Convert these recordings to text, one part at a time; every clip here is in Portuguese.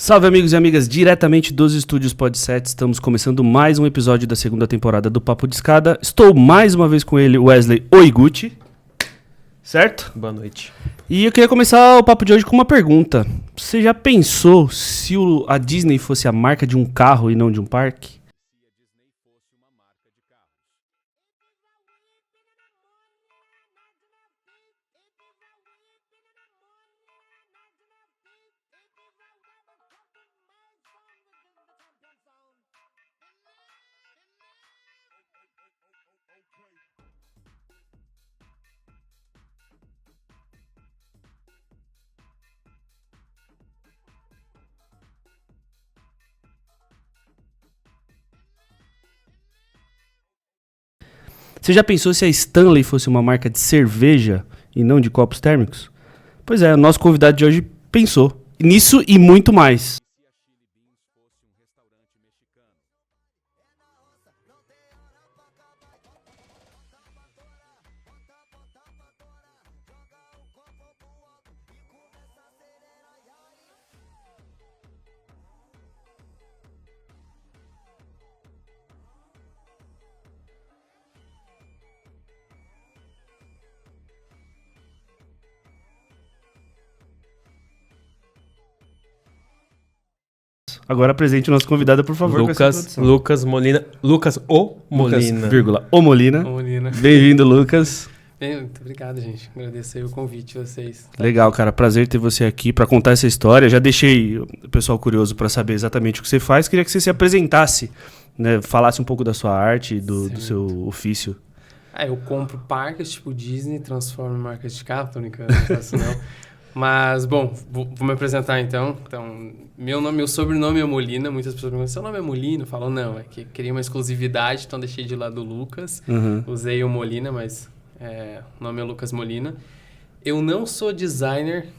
Salve amigos e amigas, diretamente dos estúdios Pod7, estamos começando mais um episódio da segunda temporada do Papo de Escada. Estou mais uma vez com ele, Wesley Oiguchi, certo? Boa noite. E eu queria começar o papo de hoje com uma pergunta. Você já pensou se a Disney fosse a marca de um carro e não de um parque? Você já pensou se a Stanley fosse uma marca de cerveja e não de copos térmicos? Pois é, o nosso convidado de hoje pensou nisso e muito mais. Agora apresente o nosso convidado, por favor. Lucas Molina. Lucas Molina. Vírgula, Molina. Molina. Bem-vindo, Lucas. Muito obrigado, gente. Agradeço aí o convite de vocês. Legal, cara. Prazer ter você aqui para contar essa história. Já deixei o pessoal curioso para saber exatamente o que você faz. Queria que você se apresentasse, né? Falasse um pouco da sua arte e do seu ofício. Eu compro parques tipo Disney, transformo em marcas de carro. Tô brincando, não faço não. Mas, bom, vou me apresentar então. Meu sobrenome é Molina. Muitas pessoas perguntam, seu nome é Molina? Eu falo, não, é que queria uma exclusividade, então deixei de lado o Lucas. Usei o Molina, mas o nome é Lucas Molina. Eu não sou designer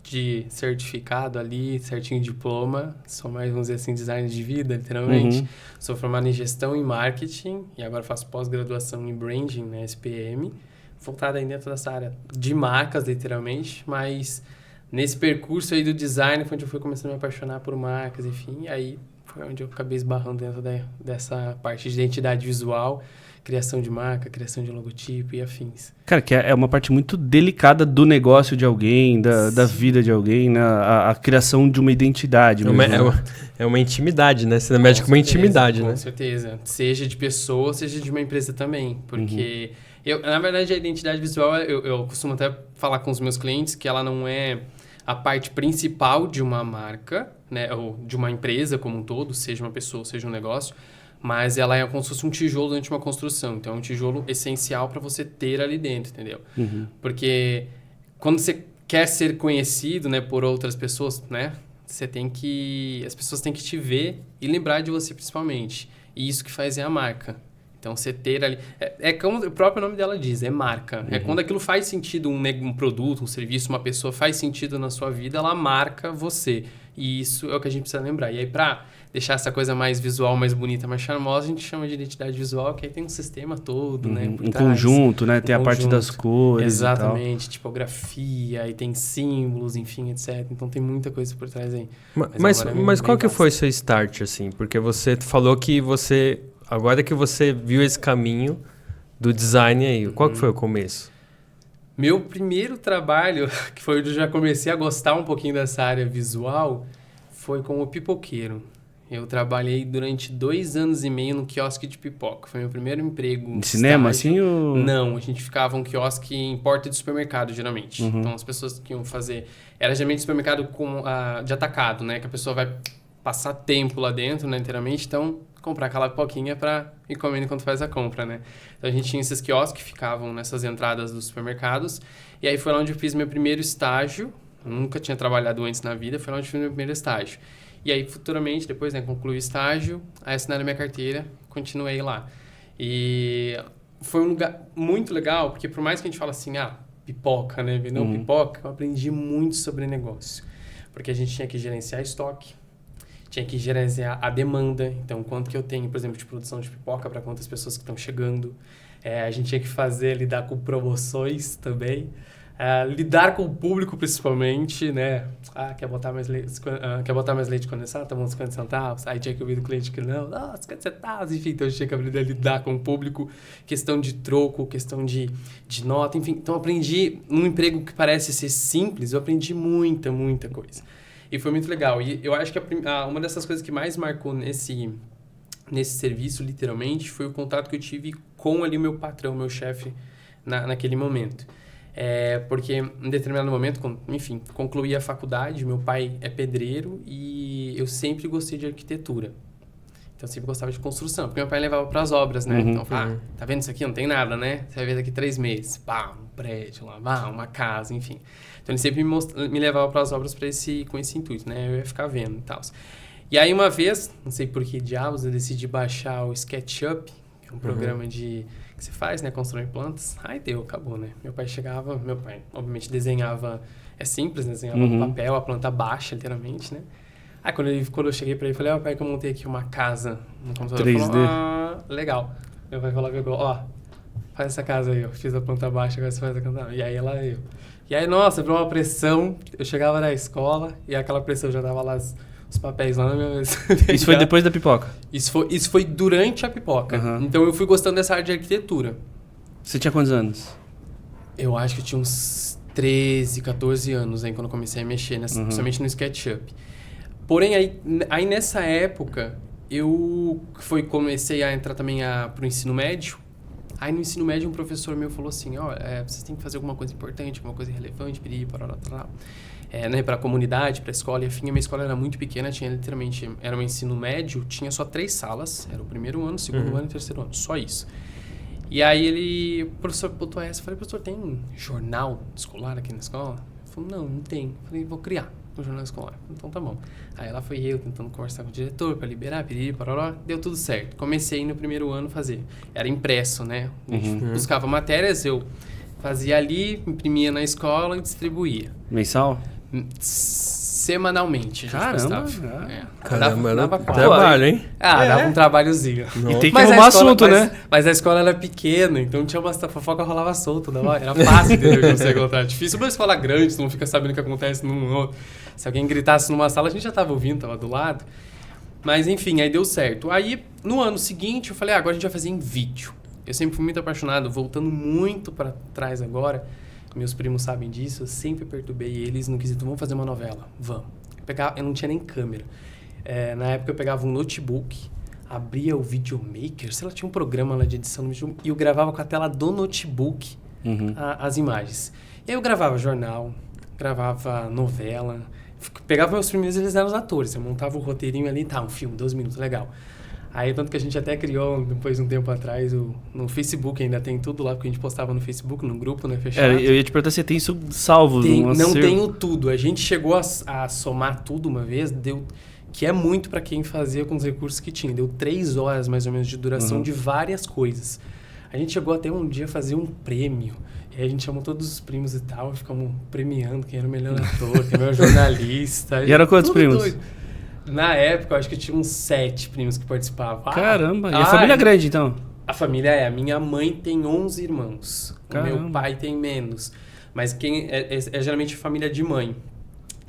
de certificado ali, certinho diploma. Sou mais, vamos dizer assim, designer de vida, literalmente. Sou formado em gestão e marketing e agora faço pós-graduação em branding, na SPM. Voltado aí dentro dessa área de marcas, literalmente, mas nesse percurso aí do design foi onde eu fui começando a me apaixonar por marcas, enfim, aí foi onde eu acabei esbarrando dentro dessa parte de identidade visual, criação de marca, criação de logotipo e afins. Cara, que é uma parte muito delicada do negócio de alguém, da vida de alguém, né? A criação de uma identidade. É uma intimidade, né? Você mexe com uma intimidade, né? Com certeza. Seja de pessoa, seja de uma empresa também, porque... na verdade, a identidade visual, eu costumo até falar com os meus clientes que ela não é a parte principal de uma marca, né, ou de uma empresa como um todo, seja uma pessoa, seja um negócio, mas ela é como se fosse um tijolo dentro de uma construção. Então, é um tijolo essencial para você ter ali dentro, entendeu? Porque quando você quer ser conhecido, né, por outras pessoas, né, as pessoas têm que te ver e lembrar de você principalmente. E isso que faz a marca. Então, você ter ali... É como o próprio nome dela diz, é marca. É quando aquilo faz sentido, um produto, um serviço, uma pessoa faz sentido na sua vida, ela marca você. E isso é o que a gente precisa lembrar. E aí, para deixar essa coisa mais visual, mais bonita, mais charmosa, a gente chama de identidade visual, que aí tem um sistema todo, né? Um conjunto, né? Tem a parte das cores. Exatamente, tipografia, aí tem símbolos, enfim, etc. Então, tem muita coisa por trás aí. Mas qual que foi o seu start, assim? Porque você falou que você... Agora que você viu esse caminho do design aí, qual que foi o começo? Meu primeiro trabalho, que foi onde eu já comecei a gostar um pouquinho dessa área visual, foi como pipoqueiro. Eu trabalhei durante 2 anos e meio no quiosque de pipoca. Foi meu primeiro emprego. De cinema, assim? Ou... Não, a gente ficava um quiosque em porta de supermercado, geralmente. Então, as pessoas que iam fazer... Era geralmente supermercado de atacado, né? Que a pessoa vai passar tempo lá dentro, né, inteiramente. Então... comprar aquela pipoquinha para ir comendo enquanto faz a compra, né? Então, a gente tinha esses quiosques que ficavam nessas entradas dos supermercados. E aí, foi lá onde eu fiz meu primeiro estágio. Eu nunca tinha trabalhado antes na vida. Foi lá onde eu fiz meu primeiro estágio. E aí, futuramente, depois, né, concluí o estágio. Aí, assinaram minha carteira. Continuei lá. E foi um lugar muito legal, porque por mais que a gente fale assim, pipoca, né? Vendeu pipoca, eu aprendi muito sobre negócio. Porque a gente tinha que gerenciar estoque. Tinha que gerenciar a demanda. Então, quanto que eu tenho, por exemplo, de produção de pipoca para quantas pessoas que estão chegando. A gente tinha que lidar com promoções também. Lidar com o público, principalmente, né? Quer botar mais leite condensado? Tá bom, 50 centavos. Aí tinha que ouvir do cliente que não, 50 centavos. Enfim, então eu tinha que aprender a lidar com o público. Questão de troco, questão de nota, enfim. Então eu aprendi, num emprego que parece ser simples, eu aprendi muita, muita coisa. E foi muito legal. E eu acho que uma dessas coisas que mais marcou nesse serviço, literalmente, foi o contato que eu tive com ali o meu patrão, meu chefe, naquele momento. Porque em determinado momento, enfim, concluí a faculdade, meu pai é pedreiro e eu sempre gostei de arquitetura. Então, eu sempre gostava de construção, porque meu pai levava para as obras, né? Então, tá vendo isso aqui? Não tem nada, né? Você vai ver daqui 3 meses. Pá, um prédio lá, uma casa, enfim. Então, ele sempre me levava para as obras com esse intuito, né? Eu ia ficar vendo e tal. E aí, uma vez, não sei por que diabos, eu decidi baixar o SketchUp, que é um programa que você faz, né? Constrói plantas. Aí acabou, né? Meu pai, obviamente, desenhava, é simples, né? Desenhava no papel, a planta baixa, literalmente, né? Aí, quando eu cheguei pra ele, falei, pai, que eu montei aqui uma casa no computador. 3D. Ele falou, legal. Meu pai falou, faz essa casa aí, eu fiz a planta baixa, agora você faz a planta. E aí, E aí, nossa, deu uma pressão, eu chegava na escola, e aquela pressão já dava lá os papéis lá na minha mesa. Isso foi depois da pipoca? Isso foi durante a pipoca. Então, eu fui gostando dessa área de arquitetura. Você tinha quantos anos? Eu acho que eu tinha uns 13, 14 anos aí, quando eu comecei a mexer, principalmente no SketchUp. Porém, aí nessa época, eu comecei a entrar também pro ensino médio. Aí no ensino médio, um professor meu falou assim, vocês têm que fazer alguma coisa importante, alguma coisa relevante, né, para a comunidade, para a escola. E afim, a minha escola era muito pequena, era um ensino médio, tinha só 3 salas. Era o primeiro ano, segundo ano e terceiro ano, só isso. E aí o professor botou essa, eu falei, professor, tem jornal escolar aqui na escola? Ele falou, não tem. Eu falei, vou criar um jornal escolar. Então tá bom. Aí lá fui eu tentando conversar com o diretor para liberar, deu tudo certo. Comecei no primeiro ano a fazer. Era impresso, né? A gente buscava matérias, eu fazia ali, imprimia na escola e distribuía. Mensal? Semanalmente. Caramba! Caramba, dava trabalho, hein? Dava um trabalhozinho. E tem que arrumar assunto, né? Mas a escola era pequena, então tinha uma fofoca, rolava solto. Era fácil de você contar. Difícil uma escola grande, você não fica sabendo o que acontece num outro. Se alguém gritasse numa sala, a gente já estava ouvindo, estava do lado. Mas enfim, aí deu certo. Aí, no ano seguinte, eu falei, agora a gente vai fazer em vídeo. Eu sempre fui muito apaixonado, voltando muito para trás agora. Meus primos sabem disso, eu sempre perturbei eles no quesito, vamos fazer uma novela, vamos. Eu não tinha nem câmera. Na época eu pegava um notebook, abria o videomaker, sei lá, tinha um programa lá de edição no videomaker, e eu gravava com a tela do notebook as imagens. E aí eu gravava jornal, gravava novela, pegava meus primeiros, eles eram os atores, eu montava o roteirinho ali, um filme, 12 minutos, legal. Aí, tanto que a gente até criou, depois de um tempo atrás, no Facebook, ainda tem tudo lá, porque a gente postava no Facebook, no grupo, né, fechado. Eu ia te perguntar se tem isso salvo. Não tenho tudo. A gente chegou a somar tudo uma vez, que é muito para quem fazia com os recursos que tinha. Deu 3 horas, mais ou menos, de duração de várias coisas. A gente chegou até um dia a fazer um prêmio. E aí a gente chamou todos os primos e tal, ficamos premiando quem era o melhor ator, quem era o melhor jornalista. E eram quantos primos? Doido. Na época, eu acho que tinha uns 7 primos que participavam. Caramba! E a família é grande, então? A família a minha mãe tem 11 irmãos. Caramba. O meu pai tem menos. Mas quem é geralmente família de mãe.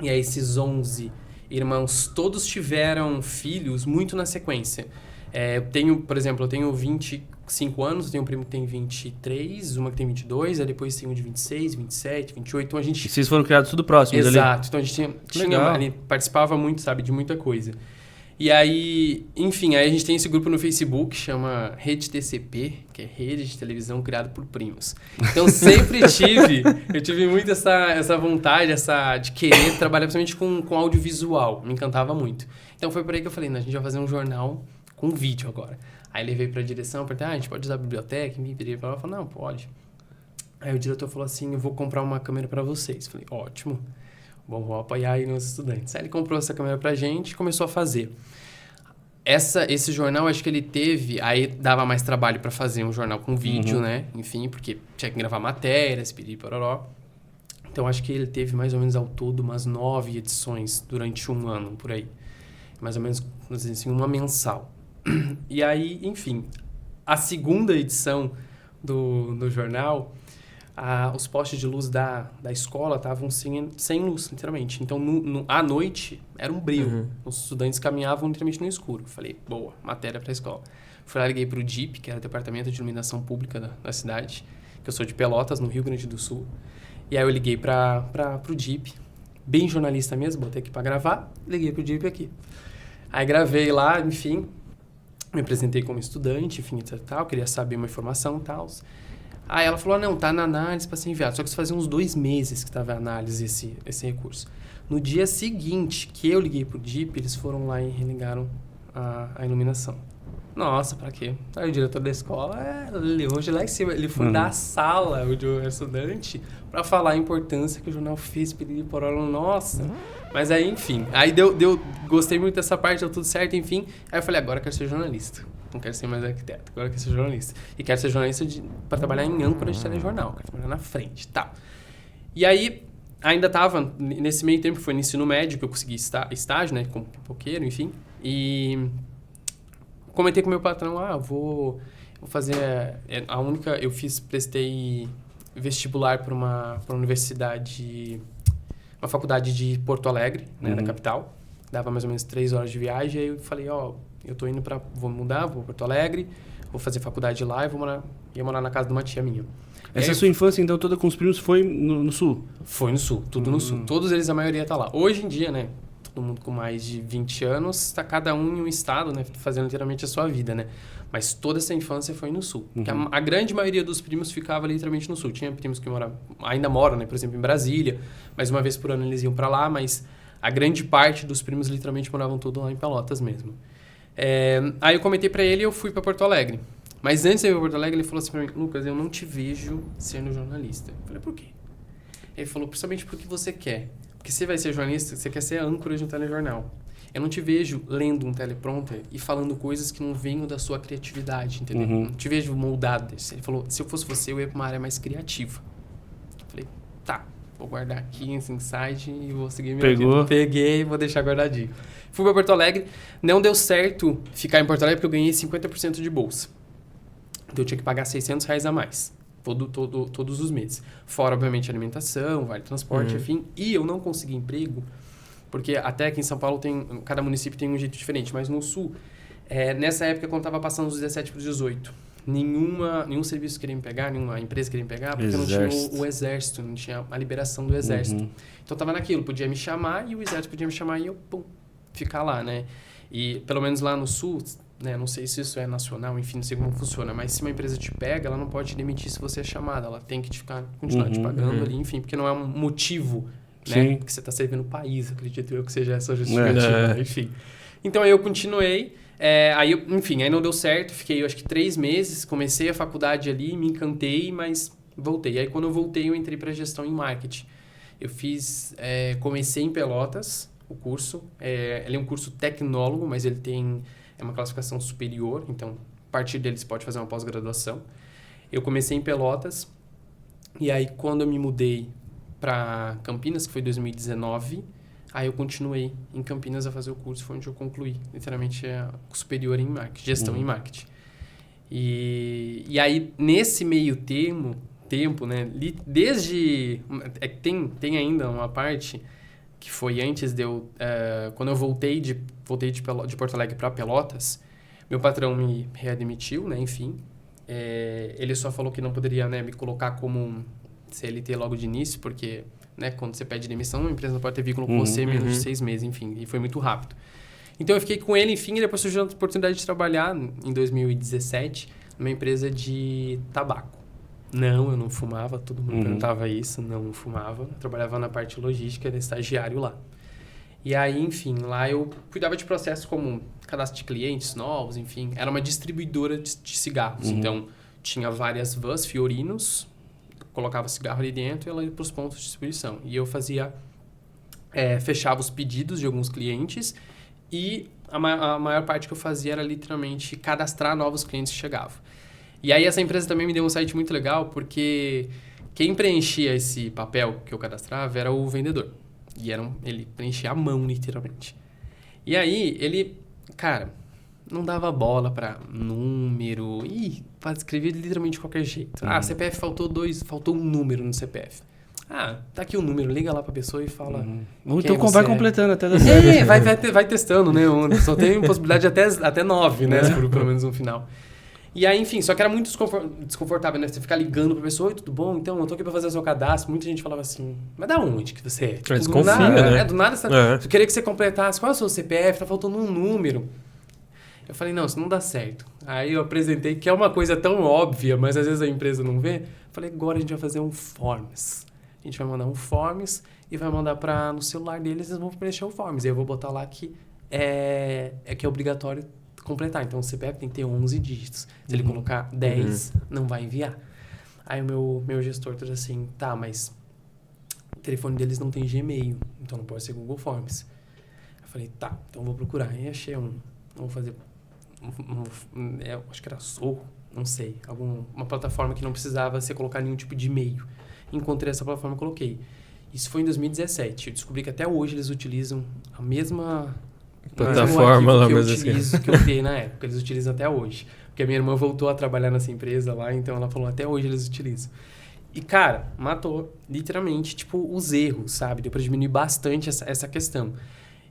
E aí esses 11 irmãos, todos tiveram filhos muito na sequência. Por exemplo, eu tenho 25 anos, eu tenho um primo que tem 23, uma que tem 22, aí depois tem um de 26, 27, 28. Então a gente... E vocês foram criados tudo próximos ali? Exato. Então a gente ele participava muito, sabe, de muita coisa. E aí, enfim, aí a gente tem esse grupo no Facebook, chama Rede TCP, que é Rede de Televisão Criada por Primos. Então sempre eu tive muito essa vontade, de querer trabalhar principalmente com audiovisual, me encantava muito. Então foi por aí que eu falei, a gente vai fazer um jornal com vídeo agora. Aí levei pra direção, perguntei, a gente pode usar a biblioteca? Ela falou, não, pode. Aí o diretor falou assim, eu vou comprar uma câmera pra vocês. Falei, ótimo, bom, vou apoiar aí nos estudantes. Aí ele comprou essa câmera pra gente e começou a fazer. Esse jornal, acho que ele teve, aí dava mais trabalho pra fazer um jornal com vídeo, né? Enfim, porque tinha que gravar matérias, piriri-pororó. Então, acho que ele teve mais ou menos ao todo umas 9 edições durante um ano, por aí. Mais ou menos, assim, uma mensal. E aí, enfim, a segunda edição do jornal, os postes de luz da escola estavam sem luz, literalmente. Então, à noite, era um breu. Os estudantes caminhavam literalmente no escuro. Falei, boa, matéria para a escola. Fui lá, liguei para o DIP, que era o Departamento de Iluminação Pública da cidade, que eu sou de Pelotas, no Rio Grande do Sul. E aí eu liguei para o DIP, bem jornalista mesmo, botei aqui para gravar, liguei para o DIP aqui. Aí gravei lá, enfim, me apresentei como estudante, enfim, tal, queria saber uma informação e tal. Aí ela falou, não, tá na análise para ser enviado. Só que isso fazia uns 2 meses que estava em análise esse recurso. No dia seguinte que eu liguei pro DIP, eles foram lá e religaram a iluminação. Nossa, pra quê? Aí o diretor da escola levou de lá em cima. Ele foi da sala, o estudante, pra falar a importância que o jornal fez, piriri porolo, nossa. Mas aí, enfim, aí gostei muito dessa parte, deu tudo certo, enfim. Aí eu falei, agora eu quero ser jornalista. Não quero ser mais arquiteto, agora eu quero ser jornalista. E quero ser jornalista para trabalhar em âncora de telejornal, quero trabalhar na frente, tá. E aí, ainda tava, nesse meio tempo, foi no ensino médio que eu consegui estágio, né, como pipoqueiro, enfim. E comentei com o meu patrão, vou fazer, prestei vestibular para uma universidade, uma faculdade de Porto Alegre, né, na capital. Dava mais ou menos 3 horas de viagem, aí eu falei, vou mudar, vou para Porto Alegre, vou fazer faculdade lá e ia morar na casa de uma tia minha. Essa sua infância, então, toda com os primos foi no Sul? Foi no Sul, tudo no Sul. Todos eles, a maioria tá lá. Hoje em dia, né, todo mundo com mais de 20 anos, está cada um em um estado, né, fazendo literalmente a sua vida, né. Mas toda essa infância foi no Sul. Porque a grande maioria dos primos ficava literalmente no Sul. Tinha primos que ainda moram, né, por exemplo, em Brasília, mas uma vez por ano eles iam para lá, mas a grande parte dos primos literalmente moravam todos lá em Pelotas mesmo. Aí eu comentei pra ele e eu fui pra Porto Alegre. Mas antes de eu ir pra Porto Alegre, ele falou assim pra mim, Lucas, eu não te vejo sendo jornalista. Eu falei, por quê? Ele falou, principalmente porque você quer. Porque você vai ser jornalista, você quer ser âncora de um telejornal. Eu não te vejo lendo um teleprompter e falando coisas que não venham da sua criatividade, entendeu? Não te vejo moldado. Ele falou, se eu fosse você, eu ia pra uma área mais criativa. Eu falei, tá, vou guardar aqui esse insight e vou seguir minha vida. Peguei e vou deixar guardadinho. Fui para Porto Alegre. Não deu certo ficar em Porto Alegre porque eu ganhei 50% de bolsa. Então eu tinha que pagar R$600 a mais. Todos os meses. Fora, obviamente, alimentação, vale transporte, enfim. E eu não consegui emprego, porque até aqui em São Paulo cada município tem um jeito diferente. Mas no Sul, nessa época, quando estava passando dos 17 para os 18, nenhum serviço queria me pegar, nenhuma empresa queria me pegar, porque não tinha o exército, não tinha a liberação do exército. Então, eu estava naquilo, podia me chamar e o exército podia me chamar e eu, ficar lá, né? E, pelo menos lá no Sul, né, não sei se isso é nacional, enfim, não sei como funciona, mas se uma empresa te pega, ela não pode te demitir se você é chamada, ela tem que continuar te pagando ali, enfim, porque não é um motivo, né? Porque você está servindo o país, acredito eu que seja essa justificativa, enfim. Então, aí eu continuei, aí não deu certo, fiquei, eu acho que 3 meses, comecei a faculdade ali, me encantei, mas voltei. Aí, quando eu voltei, eu entrei para gestão em marketing. Eu comecei em Pelotas, o curso, ele é um curso tecnólogo, mas ele é uma classificação superior, então, a partir dele você pode fazer uma pós-graduação. Eu comecei em Pelotas, e aí, quando eu me mudei para Campinas, que foi em 2019, aí eu continuei em Campinas a fazer o curso, foi onde eu concluí, literalmente, superior em marketing, gestão em marketing. E aí, nesse meio tempo, né, desde... tem ainda uma parte que foi antes de eu... quando eu voltei de Porto Alegre para Pelotas, meu patrão me readmitiu, né, enfim. Ele só falou que não poderia, né, me colocar como CLT logo de início, porque, né, quando você pede demissão, a empresa não pode ter vínculo com você menos de 6 meses, enfim. E foi muito rápido. Então, eu fiquei com ele, enfim, e depois surgiu a oportunidade de trabalhar, em 2017, numa empresa de tabaco. Não, eu não fumava, todo mundo perguntava isso, não fumava. Eu trabalhava na parte logística, era estagiário lá. E aí, enfim, lá eu cuidava de processos como cadastro de clientes novos, enfim. Era uma distribuidora de cigarros, então tinha várias vans, Fiorinos, colocava cigarro ali dentro e ela ia para os pontos de distribuição. E eu fechava os pedidos de alguns clientes e a maior parte que eu fazia era literalmente cadastrar novos clientes que chegavam. E aí essa empresa também me deu um site muito legal, porque quem preenchia esse papel que eu cadastrava era o vendedor. E ele preenchia à mão, literalmente. E aí, não dava bola pra número. Pra escrever literalmente de qualquer jeito. CPF faltou um número no CPF. Tá aqui o número, liga lá pra pessoa e fala. Ou então vai completando até dar certo. Vai testando, né? Só tem possibilidade de até 9, né? Pelo menos no final. E aí, enfim, só que era muito desconfortável, né? Você ficar ligando pra pessoa, oi, tudo bom? Então, eu tô aqui pra fazer o seu cadastro. Muita gente falava assim, mas da onde que você é? Tipo, desconfia, do nada, né? Do nada, eu queria que você completasse. Qual é o seu CPF? Tá faltando um número. Eu falei, não, isso não dá certo. Aí eu apresentei, que é uma coisa tão óbvia, mas às vezes a empresa não vê. Eu falei, agora a gente vai fazer um Forms. A gente vai mandar um Forms e vai mandar no celular deles, eles vão preencher o Forms. E eu vou botar lá que é obrigatório completar. Então, o CPF tem que ter 11 dígitos. Se ele colocar 10, não vai enviar. Aí o meu gestor trouxe assim, tá, mas o telefone deles não tem Gmail, então não pode ser Google Forms. Eu falei, tá, então vou procurar. Aí achei vou fazer, acho que era Zorro, não sei, uma plataforma que não precisava você colocar nenhum tipo de e-mail. Encontrei essa plataforma e coloquei. Isso foi em 2017. Eu descobri que até hoje eles utilizam a mesma plataforma lá, mas que eu criei na época. Eles utilizam até hoje. Porque a minha irmã voltou a trabalhar nessa empresa lá, então ela falou, até hoje eles utilizam. E, cara, matou, literalmente, tipo, os erros, sabe? Deu pra diminuir bastante essa questão.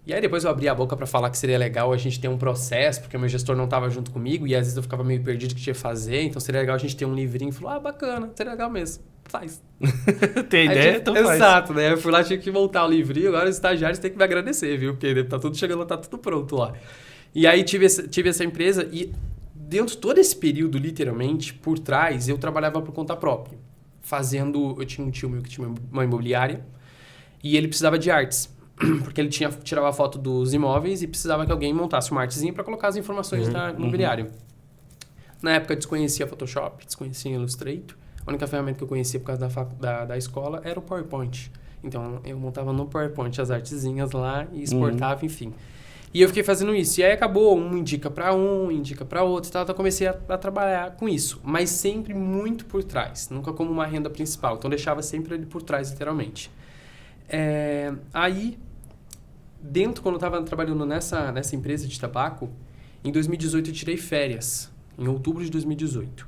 E aí depois eu abri a boca pra falar que seria legal a gente ter um processo, porque o meu gestor não tava junto comigo e às vezes eu ficava meio perdido o que tinha que fazer, então seria legal a gente ter um livrinho. Falou, bacana, seria legal mesmo. Faz. Tem ideia? Então faz. Exato, né? Eu fui lá, tinha que voltar o livrinho, agora os estagiários têm que me agradecer, viu? Porque tá tudo chegando, tá tudo pronto lá. E aí tive essa empresa e dentro de todo esse período, literalmente, por trás, eu trabalhava por conta própria. Eu tinha um tio meu que tinha uma imobiliária e ele precisava de artes. Porque ele tirava foto dos imóveis e precisava que alguém montasse uma artezinha para colocar as informações da imobiliária. Na época, eu desconhecia Photoshop, desconhecia Illustrator. A única ferramenta que eu conhecia por causa da escola era o PowerPoint. Então, eu montava no PowerPoint as artezinhas lá e exportava, enfim. E eu fiquei fazendo isso. E aí acabou, indica para outro e tal. Então, eu comecei a trabalhar com isso. Mas sempre muito por trás. Nunca como uma renda principal. Então, eu deixava sempre ele por trás, literalmente. Aí, quando eu estava trabalhando nessa empresa de tabaco, em 2018 eu tirei férias. Em outubro de 2018.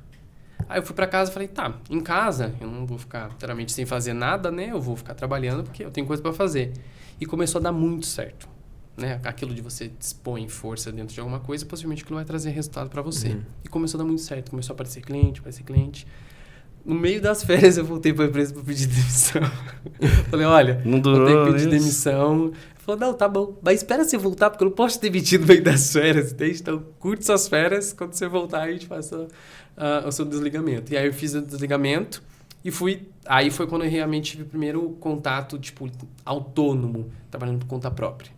Aí eu fui pra casa e falei, tá, em casa eu não vou ficar literalmente sem fazer nada, né? Eu vou ficar trabalhando porque eu tenho coisa pra fazer. E começou a dar muito certo. Né? Aquilo de você dispõe força dentro de alguma coisa, possivelmente aquilo vai trazer resultado pra você. E começou a dar muito certo. Começou a aparecer cliente. No meio das férias eu voltei pra empresa pra pedir demissão. Falei, olha, não durou, vou ter que pedir demissão. Ele falou, não, tá bom, mas espera você voltar, porque eu não posso te demitir no meio das férias, entende? Então, curte suas férias, quando você voltar, a gente faz o seu desligamento. E aí eu fiz o desligamento e fui... Aí foi quando eu realmente tive o primeiro contato, tipo, autônomo, trabalhando por conta própria.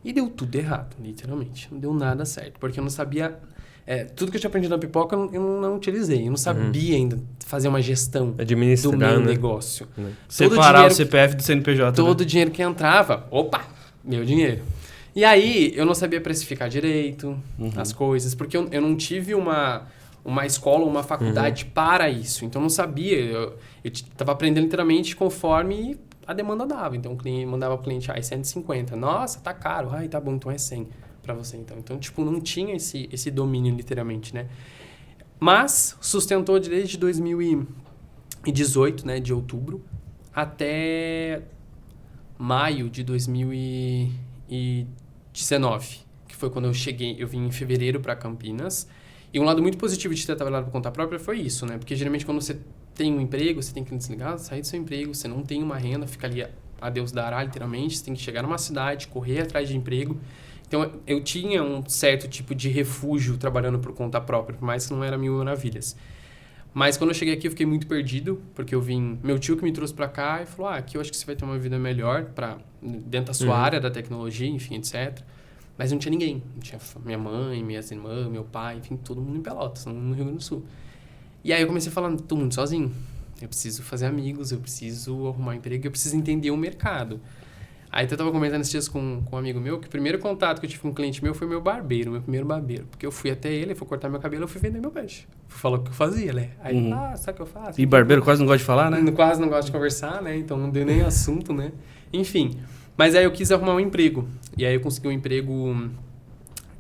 E deu tudo errado, literalmente. Não deu nada certo, porque eu não sabia... tudo que eu tinha aprendido na pipoca, eu não utilizei. Eu não sabia ainda fazer uma gestão do meu negócio. Separar o CPF do CNPJ. Todo o dinheiro que entrava, opa, meu dinheiro. E aí, eu não sabia precificar direito as coisas, porque eu não tive uma escola, uma faculdade para isso. Então, eu não sabia. Eu estava aprendendo literalmente conforme a demanda dava. Então, o cliente mandava para o cliente, 150. Nossa, tá caro. Tá bom, então é 100 para você. Então, tipo, não tinha esse domínio, literalmente, né? Mas, sustentou desde 2018, né, de outubro, até maio de 2019, que foi quando eu vim em fevereiro para Campinas. E um lado muito positivo de ter trabalhado por conta própria foi isso, né? Porque geralmente quando você tem um emprego, você tem que desligar, sair do seu emprego, você não tem uma renda, fica ali a Deus dará, literalmente, você tem que chegar numa cidade, correr atrás de emprego. Então, eu tinha um certo tipo de refúgio trabalhando por conta própria, por mais que não era mil maravilhas. Mas quando eu cheguei aqui, eu fiquei muito perdido, porque meu tio que me trouxe pra cá e falou, aqui eu acho que você vai ter uma vida melhor dentro da sua área da tecnologia, enfim, etc. Mas não tinha ninguém. Não tinha minha mãe, minhas irmãs, meu pai, enfim, todo mundo em Pelotas, no Rio Grande do Sul. E aí eu comecei a falar, tô muito sozinho. Eu preciso fazer amigos, eu preciso arrumar um emprego, eu preciso entender o mercado. Aí eu tava comentando esses dias com um amigo meu, que o primeiro contato que eu tive com um cliente meu foi meu primeiro barbeiro. Porque eu fui até ele, fui cortar meu cabelo, eu fui vender meu peixe. Fui falar o que eu fazia, né? Aí, sabe o que eu faço? E barbeiro quase não gosta de falar, né? Quase não gosta de conversar, né? Então não deu nem assunto, né? Enfim. Mas aí eu quis arrumar um emprego. E aí eu consegui um emprego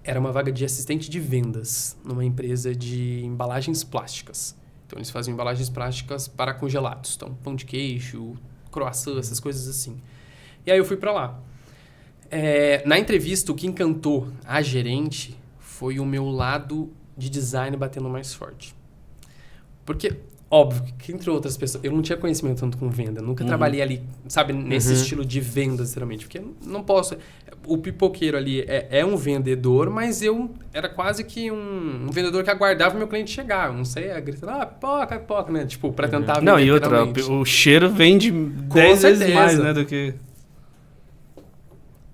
Era uma vaga de assistente de vendas numa empresa de embalagens plásticas. Então, eles faziam embalagens plásticas para congelados. Então, pão de queijo, croissant, essas coisas assim. E aí eu fui para lá. Na entrevista, o que encantou a gerente foi o meu lado de design batendo mais forte. Porque, óbvio, que entre outras pessoas, eu não tinha conhecimento tanto com venda. Nunca trabalhei ali, sabe, nesse estilo de venda, literalmente. Porque não posso... O pipoqueiro ali é um vendedor, mas eu era quase que um vendedor que aguardava o meu cliente chegar. Eu não sei, gritando, pipoca, né? Tipo, pra tentar vender. Não, e outra, o cheiro vende 10 vezes mais, né, do que...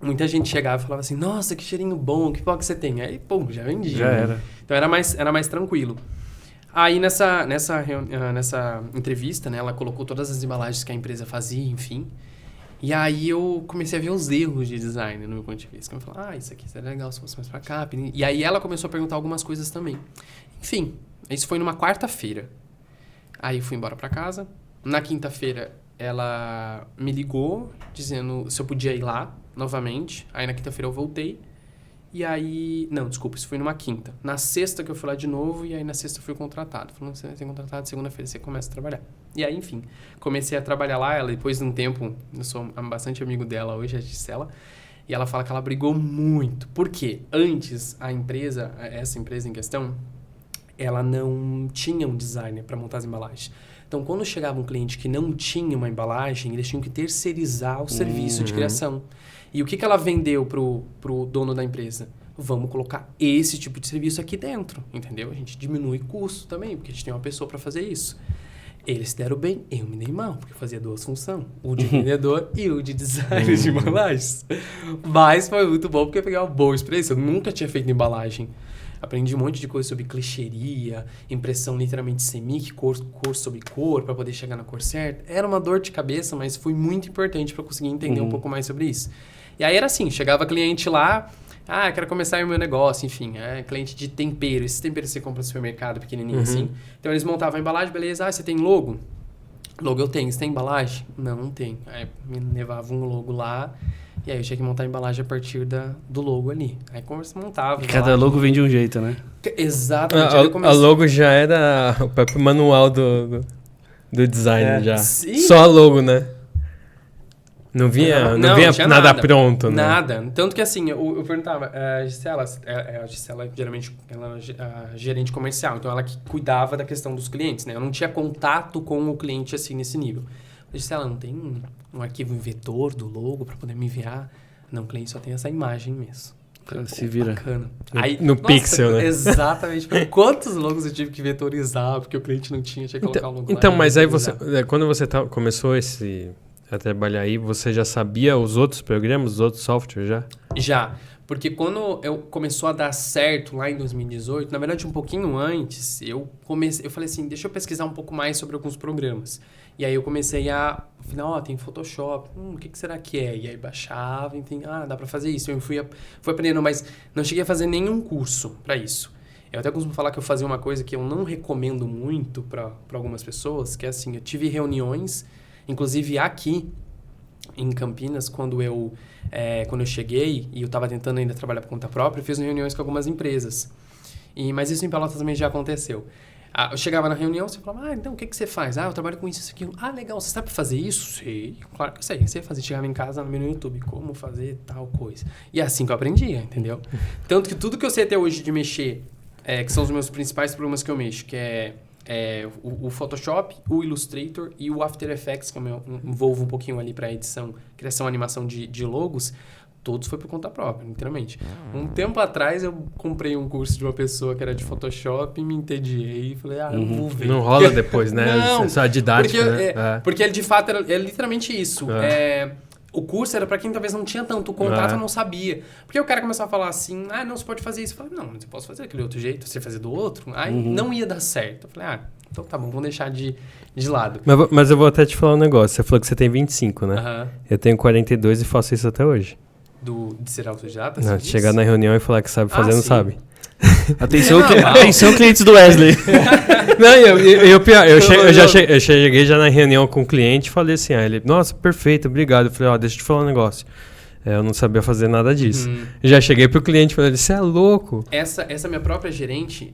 Muita gente chegava e falava assim, nossa, que cheirinho bom, que pipoca você tem? Aí, pô, já vendia. Já era. Então era mais tranquilo. Aí nessa entrevista, né, ela colocou todas as embalagens que a empresa fazia, enfim. E aí eu comecei a ver os erros de design no meu ponto de vista. Eu falei, isso aqui seria legal se fosse mais pra cá. E aí ela começou a perguntar algumas coisas também. Enfim, isso foi numa quarta-feira. Aí eu fui embora pra casa. Na quinta-feira, ela me ligou, dizendo se eu podia ir lá novamente. Aí na quinta-feira eu voltei. E aí... Não, desculpa, isso foi numa quinta. Na sexta que eu fui lá de novo, e aí na sexta eu fui contratado. Falando, você vai ser contratado, segunda-feira você começa a trabalhar. E aí, enfim, comecei a trabalhar lá. Ela, depois de um tempo, eu sou bastante amigo dela hoje, a Gisela. E ela fala que ela brigou muito. Por quê? Antes, essa empresa em questão, ela não tinha um designer para montar as embalagens. Então, quando chegava um cliente que não tinha uma embalagem, eles tinham que terceirizar o serviço de criação. E o que ela vendeu pro dono da empresa? Vamos colocar esse tipo de serviço aqui dentro, entendeu? A gente diminui custo também, porque a gente tem uma pessoa para fazer isso. Eles se deram bem, eu me dei mal, porque eu fazia duas funções. O de vendedor e o de design de embalagens. Mas foi muito bom, porque eu peguei uma boa experiência. Eu nunca tinha feito embalagem. Aprendi um monte de coisa sobre clichêria, impressão literalmente semic, cor sobre cor, para poder chegar na cor certa. Era uma dor de cabeça, mas foi muito importante para conseguir entender um pouco mais sobre isso. E aí era assim, chegava cliente lá, quero começar o meu negócio, enfim, cliente de tempero. Esses temperos você compra no supermercado pequenininho assim. Então eles montavam a embalagem, beleza, você tem logo? Logo eu tenho, você tem embalagem? Não tem. Aí me levava um logo lá, e aí eu tinha que montar a embalagem a partir do logo ali. Aí como você montava. E cada logo vem de um jeito, né? Exatamente. A logo já era o próprio manual do design já. Sim. Só a logo, né? Não vinha nada pronto, né? Nada. Tanto que assim, eu perguntava, a Gisela geralmente ela é a gerente comercial, então ela que cuidava da questão dos clientes, né? Eu não tinha contato com o cliente assim nesse nível. A Gisela, não tem um arquivo em vetor do logo para poder me enviar? Não, o cliente só tem essa imagem mesmo. Se vira. Bacana. No pixel, né? Exatamente. Quantos logos eu tive que vetorizar, porque o cliente não tinha que colocar o logo lá. Então, mas aí quando você começou a trabalhar aí, você já sabia os outros programas, os outros softwares já? Já, porque quando começou a dar certo lá em 2018, na verdade um pouquinho antes, eu falei assim, deixa eu pesquisar um pouco mais sobre alguns programas. E aí eu comecei tem Photoshop, o que será que é? E aí baixava, dá pra fazer isso. Eu fui aprendendo, mas não cheguei a fazer nenhum curso pra isso. Eu até costumo falar que eu fazia uma coisa que eu não recomendo muito pra algumas pessoas, que é assim, eu tive reuniões. Inclusive aqui em Campinas, quando eu cheguei e eu estava tentando ainda trabalhar por conta própria, eu fiz reuniões com algumas empresas. Mas isso em Pelotas também já aconteceu. Eu chegava na reunião, você falava, então o que você faz? Eu trabalho com isso, aquilo. Legal, você sabe fazer isso? Sei, claro que eu sei. Você fazer, chegava em casa no YouTube, como fazer tal coisa. E é assim que eu aprendia, entendeu? Tanto que tudo que eu sei até hoje de mexer, que são os meus principais programas que eu mexo, que é o Photoshop, o Illustrator e o After Effects, que eu envolvo um pouquinho ali para edição, criação, animação de logos, todos foi por conta própria, literalmente. Um tempo atrás eu comprei um curso de uma pessoa que era de Photoshop e me entediei e falei, eu vou ver. Não rola depois, né? Não, só a didática, porque, né? Porque ele de fato é literalmente isso. O curso era para quem talvez não tinha tanto contato, não sabia. Porque o cara começava a falar assim, não, você pode fazer isso. Eu falei, não, mas eu posso fazer aquele outro jeito, você fazer do outro. Aí não ia dar certo. Eu falei, então tá bom, vamos deixar de lado. Mas eu vou até te falar um negócio. Você falou que você tem 25, né? Eu tenho 42 e faço isso até hoje. De ser autodidata? Não, chegar na reunião e falar que sabe fazer, não sabe. Atenção, clientes do Wesley. Não, pior, eu cheguei já na reunião com o cliente e falei assim, ele, nossa, perfeito, obrigado. Eu falei, deixa eu te falar um negócio. Eu não sabia fazer nada disso. Já cheguei pro cliente e falei, você é louco? Essa minha própria gerente,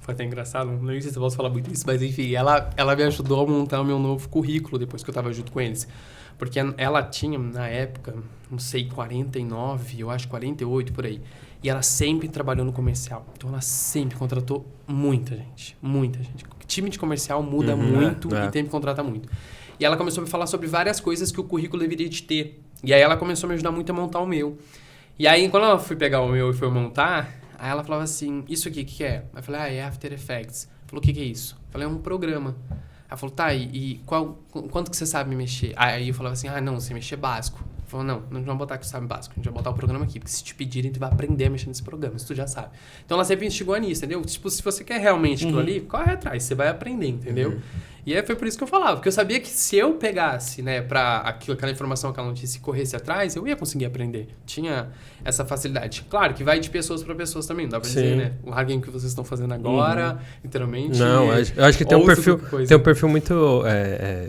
foi até engraçado, não sei se eu posso falar muito isso, mas enfim, ela me ajudou a montar o meu novo currículo depois que eu tava junto com eles. Porque ela tinha, na época, não sei, 49, eu acho 48, por aí. E ela sempre trabalhou no comercial. Então, ela sempre contratou muita gente. Muita gente. O time de comercial muda muito e tem que contratar muito. E ela começou a me falar sobre várias coisas que o currículo deveria de ter. E aí, ela começou a me ajudar muito a montar o meu. E aí, quando ela foi pegar o meu e foi montar, aí ela falava assim, isso aqui, o que é? Aí eu falei, é After Effects. Ela falou, o que é isso? Eu falei, é um programa. Ela falou, tá, e quanto que você sabe mexer? Aí eu falava assim, não, você mexer básico. Ela falou, não a gente vai botar que você sabe básico, a gente vai botar o programa aqui, porque se te pedirem, tu vai aprender a mexer nesse programa, isso tu já sabe. Então ela sempre instigou nisso, entendeu? Tipo, se você quer realmente aquilo ali, corre atrás, você vai aprender, entendeu? E aí foi por isso que eu falava, porque eu sabia que se eu pegasse, né, pra aquela informação, aquela notícia e corresse atrás, eu ia conseguir aprender. Tinha essa facilidade. Claro que vai de pessoas para pessoas também, não dá pra dizer, né? O hacking que vocês estão fazendo agora, literalmente... Não, eu acho que tem um perfil muito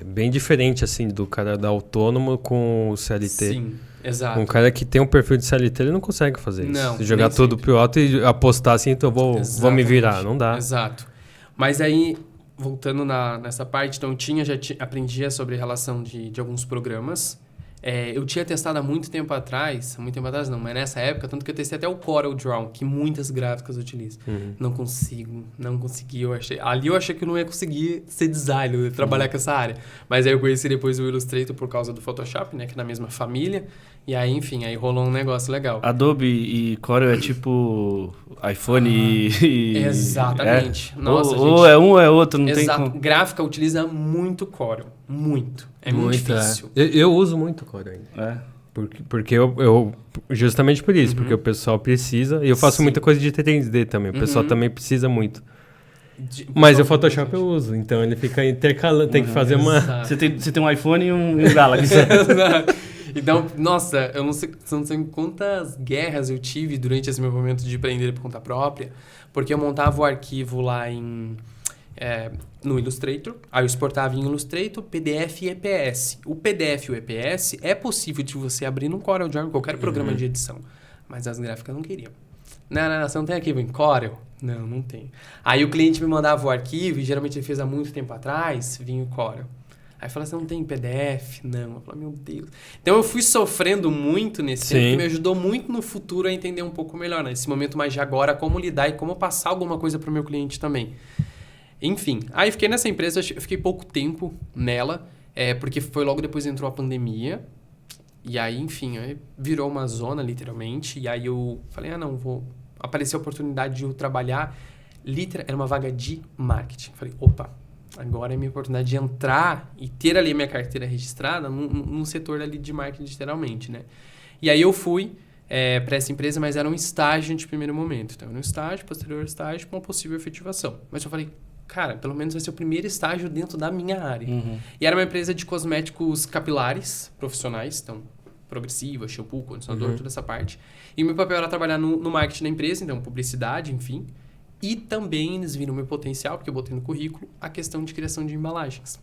bem diferente, assim, do cara da autônomo com o CLT. Sim, exato. Um cara que tem um perfil de CLT, ele não consegue fazer isso. Não, jogar tudo pro alto e apostar assim, então vou me virar, não dá. Exato. Mas aí... Voltando nessa parte, então aprendia sobre relação de alguns programas. Eu tinha testado há muito tempo atrás não, mas nessa época, tanto que eu testei até o Corel Draw, que muitas gráficas utilizam. Não consegui, ali eu achei que eu não ia conseguir ser designer, trabalhar com essa área. Mas aí eu conheci depois o Illustrator por causa do Photoshop, né, que é na mesma família. E aí, enfim, aí rolou um negócio legal. Adobe e Corel é tipo iPhone e... Exatamente. Nossa, ou é um ou é outro, não tem como... Gráfica utiliza muito Corel. Muito. É muito difícil. Eu uso muito Corel ainda. Porque eu... Justamente por isso, porque o pessoal precisa. E eu faço muita coisa de 3D também. O pessoal também precisa muito. Mas o Photoshop eu uso. Então ele fica intercalando. Tem que fazer uma... Você tem um iPhone e um Galaxy. Então, nossa, eu não sei quantas guerras eu tive durante esse meu momento de aprender por conta própria, porque eu montava o arquivo lá no Illustrator, aí eu exportava em Illustrator, PDF e EPS. O PDF e o EPS é possível de você abrir no Corel Draw, qualquer programa de edição, mas as gráficas não queriam. Não, você não tem arquivo em Corel? Não tem. Aí o cliente me mandava o arquivo, e geralmente ele fez há muito tempo atrás, vinha o Corel. Aí fala, você não tem PDF? Não. Eu falo, meu Deus. Então eu fui sofrendo muito nesse tempo, que me ajudou muito no futuro a entender um pouco melhor, né? Esse momento mais de agora, como lidar e como passar alguma coisa para o meu cliente também. Enfim, aí fiquei nessa empresa, eu fiquei pouco tempo nela, porque foi logo depois entrou a pandemia. E aí, enfim, aí virou uma zona, literalmente. E aí eu falei, apareceu a oportunidade de eu trabalhar, era uma vaga de marketing. Falei, opa, agora é a minha oportunidade de entrar e ter ali a minha carteira registrada num setor ali de marketing, literalmente, né? E aí eu fui para essa empresa, mas era um estágio de primeiro momento. Então, era um estágio, posterior estágio, com uma possível efetivação. Mas eu falei, cara, pelo menos vai ser o primeiro estágio dentro da minha área. E era uma empresa de cosméticos capilares profissionais, então, progressiva, shampoo, condicionador, toda essa parte. E o meu papel era trabalhar no marketing da empresa, então, publicidade, enfim. E também eles viram o meu potencial, porque eu botei no currículo, a questão de criação de embalagens.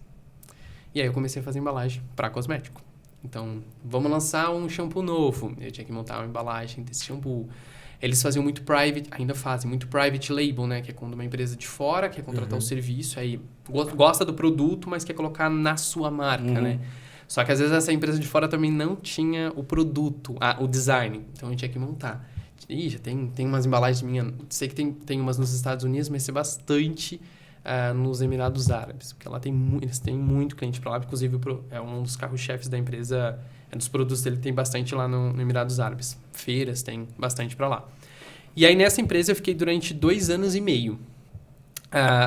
E aí eu comecei a fazer embalagem para cosmético. Então, vamos lançar um shampoo novo. Eu tinha que montar uma embalagem desse shampoo. Eles faziam muito private, ainda fazem, muito private label, né? Que é quando uma empresa de fora quer contratar o serviço, aí gosta do produto, mas quer colocar na sua marca, né? Só que às vezes essa empresa de fora também não tinha o produto, o design. Então, a gente tinha que montar. Já tem umas embalagens minhas, sei que tem umas nos Estados Unidos, mas tem bastante nos Emirados Árabes, porque eles têm muito cliente para lá, inclusive é um dos carros-chefes da empresa, dos produtos dele tem bastante lá no Emirados Árabes, feiras tem bastante para lá. E aí nessa empresa eu fiquei durante 2 anos e meio.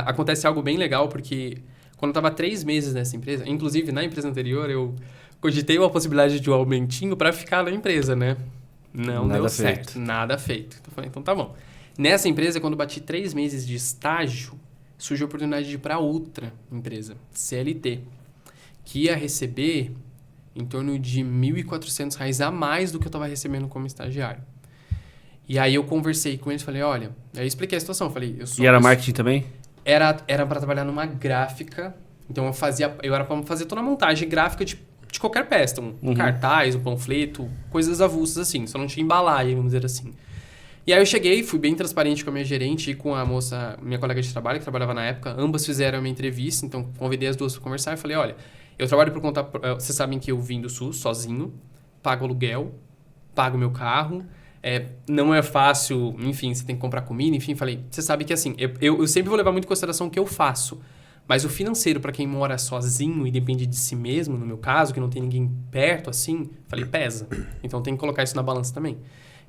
Acontece algo bem legal, porque quando eu estava 3 meses nessa empresa, inclusive na empresa anterior eu cogitei uma possibilidade de um aumentinho para ficar na empresa, né? Não deu certo. Nada feito. Então tá bom. Nessa empresa, quando eu bati 3 meses de estágio, surgiu a oportunidade de ir para outra empresa, CLT, que ia receber em torno de R$ 1.400 a mais do que eu estava recebendo como estagiário. E aí eu conversei com eles, falei, olha, aí eu expliquei a situação, falei, E era marketing também? Era para trabalhar numa gráfica, então eu era para fazer toda a montagem gráfica de de qualquer peça. Um cartaz, um panfleto, coisas avulsas assim. Só não tinha embalagem, vamos dizer assim. E aí eu cheguei, fui bem transparente com a minha gerente e com a moça, minha colega de trabalho, que trabalhava na época. Ambas fizeram a minha entrevista, então convidei as duas para conversar e falei, olha, eu trabalho por conta... Vocês sabem que eu vim do Sul, sozinho, pago aluguel, pago meu carro, não é fácil, enfim, você tem que comprar comida, enfim, falei, você sabe que assim, eu sempre vou levar muito em consideração o que eu faço, mas o financeiro para quem mora sozinho e depende de si mesmo, no meu caso, que não tem ninguém perto, assim, falei, pesa. Então tem que colocar isso na balança também.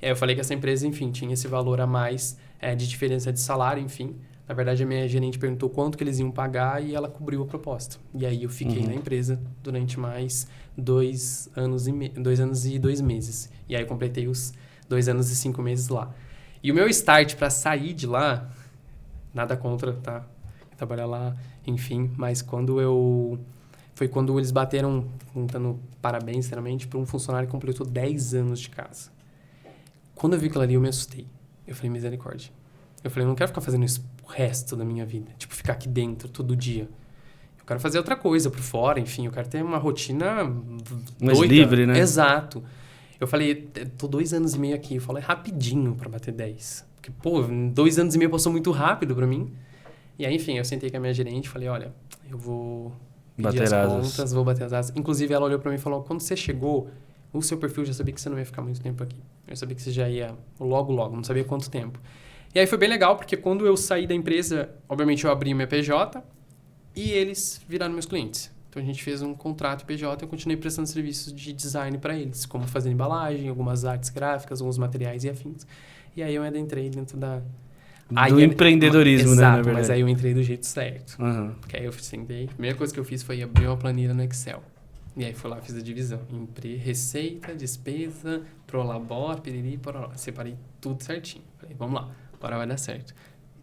E aí eu falei que essa empresa, enfim, tinha esse valor a mais de diferença de salário, enfim. Na verdade, a minha gerente perguntou quanto que eles iam pagar e ela cobriu a proposta. E aí eu fiquei na empresa durante mais 2 anos e 2 meses. E aí eu completei os 2 anos e 5 meses lá. E o meu start para sair de lá, nada contra, tá? Trabalhar lá, enfim, mas foi quando eles bateram, dando parabéns, sinceramente, para um funcionário que completou 10 anos de casa. Quando eu vi aquilo ali, eu me assustei. Eu falei, misericórdia. Eu falei, eu não quero ficar fazendo isso o resto da minha vida. Tipo, ficar aqui dentro todo dia. Eu quero fazer outra coisa por fora, enfim. Eu quero ter uma rotina mais doida. livre, né? Exato. Eu falei, tô 2 anos e meio aqui. Eu falei, rapidinho pra bater 10. Porque, pô, 2 anos e meio passou muito rápido pra mim. E aí, enfim, eu sentei com a minha gerente e falei, olha, eu vou pedir as contas, vou bater as asas. Inclusive, ela olhou pra mim e falou, quando você chegou, o seu perfil, eu já sabia que você não ia ficar muito tempo aqui. Eu sabia que você já ia logo, não sabia quanto tempo. E aí foi bem legal, porque quando eu saí da empresa, obviamente eu abri o meu PJ e eles viraram meus clientes. Então a gente fez um contrato PJ e eu continuei prestando serviços de design para eles, como fazer embalagem, algumas artes gráficas, alguns materiais e afins. E aí eu entrei dentro do empreendedorismo, exato, né? Na verdade. Mas aí eu entrei do jeito certo. Porque aí eu sentei, a primeira coisa que eu fiz foi abrir uma planilha no Excel. E aí fui lá, fiz a divisão. Receita, despesa, prolabora, piriri, pororó. Separei tudo certinho. Falei, vamos lá, agora vai dar certo.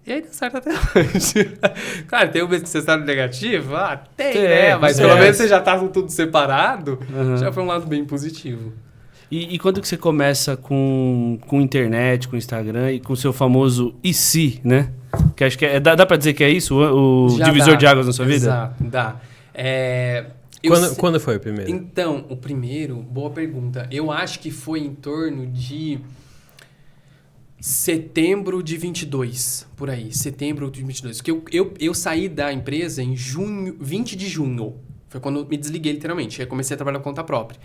E aí deu certo até hoje. Claro, tem um mês que você está no negativo? Tem, né? Mas pelo menos você já tá com tudo separado. Já foi um lado bem positivo. E quando que você começa com internet, com Instagram e com o seu famoso e se, né? Que acho que dá pra dizer que é isso? O divisor de águas na sua vida? Exato, dá. Quando foi o primeiro? Então, o primeiro, boa pergunta. Eu acho que foi em torno de setembro de 22, por aí. Setembro de 22. Porque eu saí da empresa em 20 de junho. Foi quando eu me desliguei, literalmente. Aí comecei a trabalhar por conta própria.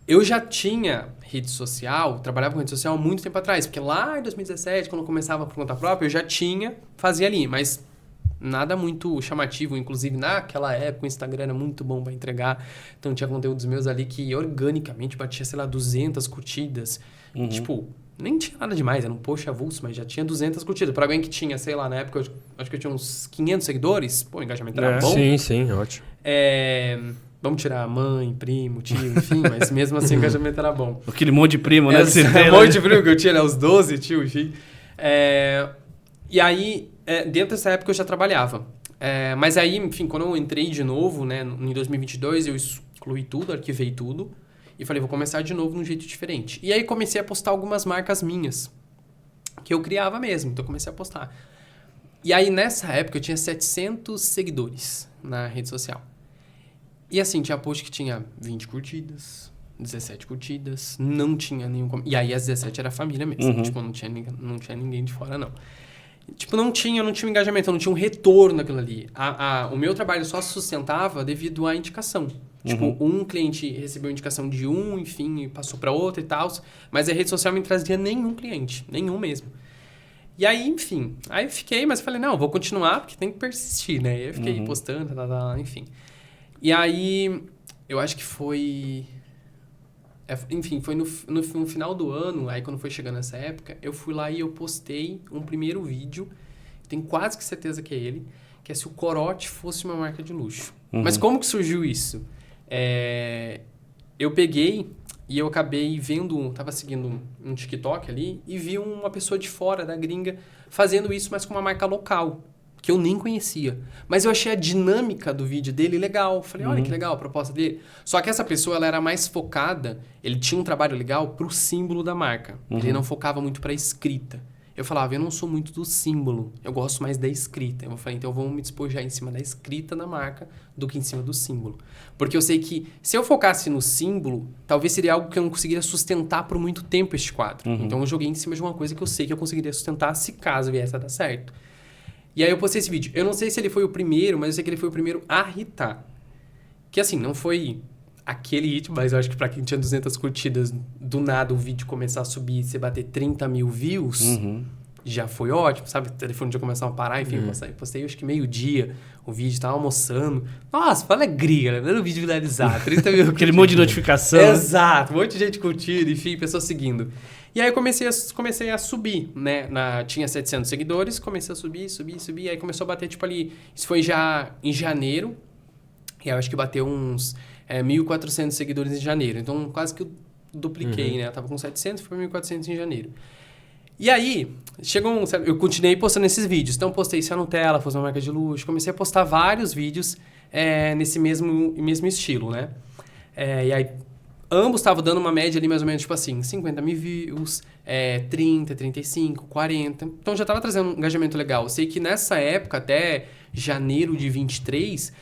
Eu já tinha rede social, trabalhava com rede social há muito tempo atrás. Porque lá em 2017, quando eu começava por conta própria, eu já fazia ali. Mas nada muito chamativo. Inclusive, naquela época, o Instagram era muito bom para entregar. Então, tinha conteúdos meus ali que organicamente batia, sei lá, 200 curtidas. Tipo, nem tinha nada demais. Era um post avulso, mas já tinha 200 curtidas. Para alguém que tinha, sei lá, na época, acho que eu tinha uns 500 seguidores. Pô, o engajamento era bom. Sim, ótimo. Vamos tirar mãe, primo, tio, enfim. Mas mesmo assim, o engajamento era bom. Aquele monte de primo, né? Um monte de primo que eu tinha, né? Os 12, tio, enfim. E aí, dentro dessa época eu já trabalhava. Mas aí, enfim, quando eu entrei de novo, né, em 2022, eu excluí tudo, arquivei tudo. E falei, vou começar de novo de um jeito diferente. E aí comecei a postar algumas marcas minhas, que eu criava mesmo. Então, comecei a postar. E aí, nessa época, eu tinha 700 seguidores na rede social. E assim, tinha post que tinha 20 curtidas, 17 curtidas, não tinha nenhum... E aí, as 17 era família mesmo. Tipo, não tinha ninguém de fora, não. Tipo, não tinha engajamento, não tinha um retorno naquilo ali. O meu trabalho só se sustentava devido à indicação. Tipo, um cliente recebeu indicação de enfim, passou para outro e tal. Mas a rede social não trazia nenhum cliente, nenhum mesmo. E aí, enfim, aí eu fiquei, mas eu falei, não, vou continuar, porque tem que persistir, né? E eu fiquei postando, enfim. E aí, eu acho que foi... Enfim, foi no final do ano, aí quando foi chegando essa época, eu fui lá e eu postei um primeiro vídeo, tenho quase que certeza que é ele, que é se o Corote fosse uma marca de luxo. Mas como que surgiu isso? Eu peguei e eu acabei tava seguindo um TikTok ali, e vi uma pessoa de fora da gringa fazendo isso, mas com uma marca local, que eu nem conhecia. Mas eu achei a dinâmica do vídeo dele legal. Falei, olha que legal a proposta dele. Só que essa pessoa, ela era mais focada, ele tinha um trabalho legal pro símbolo da marca. Ele não focava muito pra escrita. eu falava, eu não sou muito do símbolo, eu gosto mais da escrita. Eu falei, então eu vou me despojar em cima da escrita da marca do que em cima do símbolo. Porque eu sei que se eu focasse no símbolo, talvez seria algo que eu não conseguiria sustentar por muito tempo este quadro. Então eu joguei em cima de uma coisa que eu sei que eu conseguiria sustentar se caso viesse a dar certo. E aí eu postei esse vídeo. Eu não sei se ele foi o primeiro, mas eu sei que ele foi o primeiro a hitar. Que assim, não foi aquele hit, mas eu acho que pra quem tinha 200 curtidas, do nada o vídeo começar a subir e você bater 30 mil views, já foi ótimo, sabe? O telefone já começou a parar, enfim, postei acho que meio-dia o vídeo, tava almoçando. Nossa, foi alegria, né? Vendo o vídeo viralizar, 30 mil Aquele monte de notificação. Exato, um monte de gente curtindo, enfim, pessoas seguindo. E aí eu comecei a subir, né? Tinha 700 seguidores, comecei a subir, aí começou a bater, tipo ali, isso foi já em janeiro, e eu acho que bateu uns 1.400 seguidores em janeiro, então quase que eu dupliquei, né? Eu tava com 700, foi 1.400 em janeiro. E aí, eu continuei postando esses vídeos. Então, postei se a Nutella fosse uma marca de luxo. Comecei a postar vários vídeos nesse mesmo estilo, né? E aí, ambos estavam dando uma média ali, mais ou menos, tipo assim, 50 mil views, 30, 35, 40. Então, já estava trazendo um engajamento legal. Eu sei que nessa época, até janeiro de 23,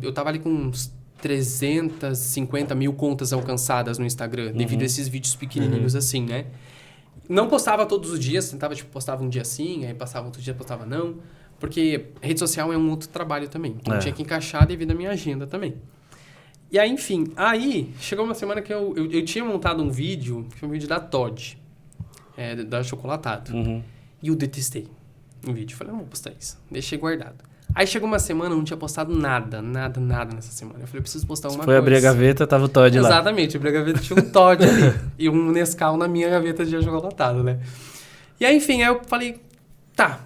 eu tava ali com uns 350 mil contas alcançadas no Instagram, devido a esses vídeos pequenininhos assim, né? Não postava todos os dias, tentava, tipo, postava um dia sim, aí passava outro dia, postava não. Porque rede social é um outro trabalho também. Então, tinha que encaixar devido à minha agenda também. E aí, enfim, chegou uma semana que eu tinha montado um vídeo, que foi um vídeo da Toddy, da Chocolatado. E eu detestei o vídeo. Falei, não vou postar isso. Deixei guardado. Aí chegou uma semana, eu não tinha postado nada nessa semana. Eu falei, eu preciso postar uma coisa. Foi abrir a gaveta, tava o Toddy lá. Exatamente, abrir a gaveta, tinha um Toddy ali. E um Nescau na minha gaveta de achocolatado, né? E aí, enfim, aí eu falei, tá,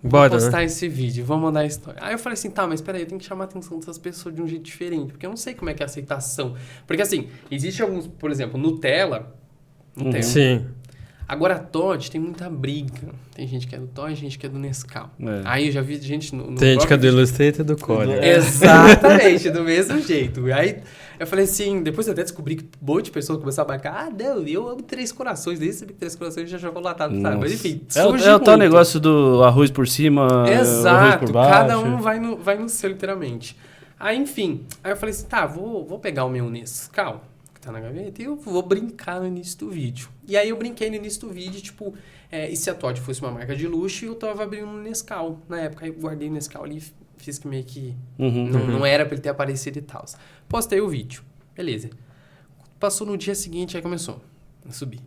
vou postar esse vídeo, vou mandar a história. Aí eu falei assim, tá, mas peraí, eu tenho que chamar a atenção dessas pessoas de um jeito diferente, porque eu não sei como é que é a aceitação. Porque assim, existe alguns, por exemplo, Nutella. Sim. Agora, a Toddy tem muita briga. Tem gente que é do Toddy, gente que é do Nescau. Aí eu já vi gente no tem gente que é do Illustrator e do Core. Exatamente, do mesmo jeito. Aí eu falei assim, depois eu até descobri que um monte de pessoas começaram a marcar. Não, eu amo Três Corações. Desde que Três Corações já chocolatado, sabe? Mas enfim, é o tal negócio do arroz por cima, arroz por baixo. Cada um vai no seu, literalmente. Aí, enfim, aí eu falei assim, tá, vou pegar o meu Nescau, tá na gaveta, e eu vou brincar no início do vídeo. E aí eu brinquei no início do vídeo, tipo, e se a Toddy fosse uma marca de luxo, eu tava abrindo um Nescau. Na época, aí eu guardei o Nescau ali, fiz que meio que não era pra ele ter aparecido e tal. Postei o vídeo, beleza. Passou no dia seguinte, aí começou a subir.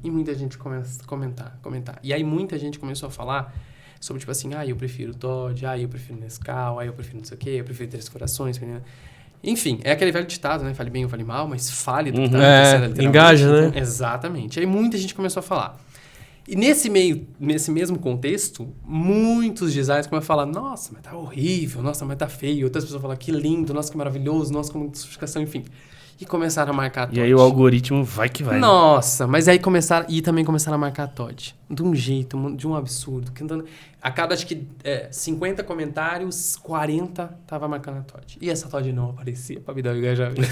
E muita gente começa a comentar. E aí muita gente começou a falar sobre, tipo assim, eu prefiro Toddy, eu prefiro Nescau, eu prefiro não sei o quê, eu prefiro Três Corações, enfim, é aquele velho ditado, né? Fale bem ou fale mal, mas fale do que tá acontecendo. Engaja, né? Exatamente. Aí muita gente começou a falar. E nesse mesmo contexto, muitos designers começam a falar, nossa, mas tá horrível, nossa, mas tá feio. Outras pessoas falam, que lindo, nossa, que maravilhoso, nossa, com muita sofisticação, enfim. E começaram a marcar a Toddy. E aí o algoritmo vai que vai. Nossa, mas aí também começaram a marcar a Toddy. De um jeito, de um absurdo. A cada, acho que, 50 comentários, 40 tava marcando a Toddy. E essa Toddy não aparecia pra me dar o engajamento.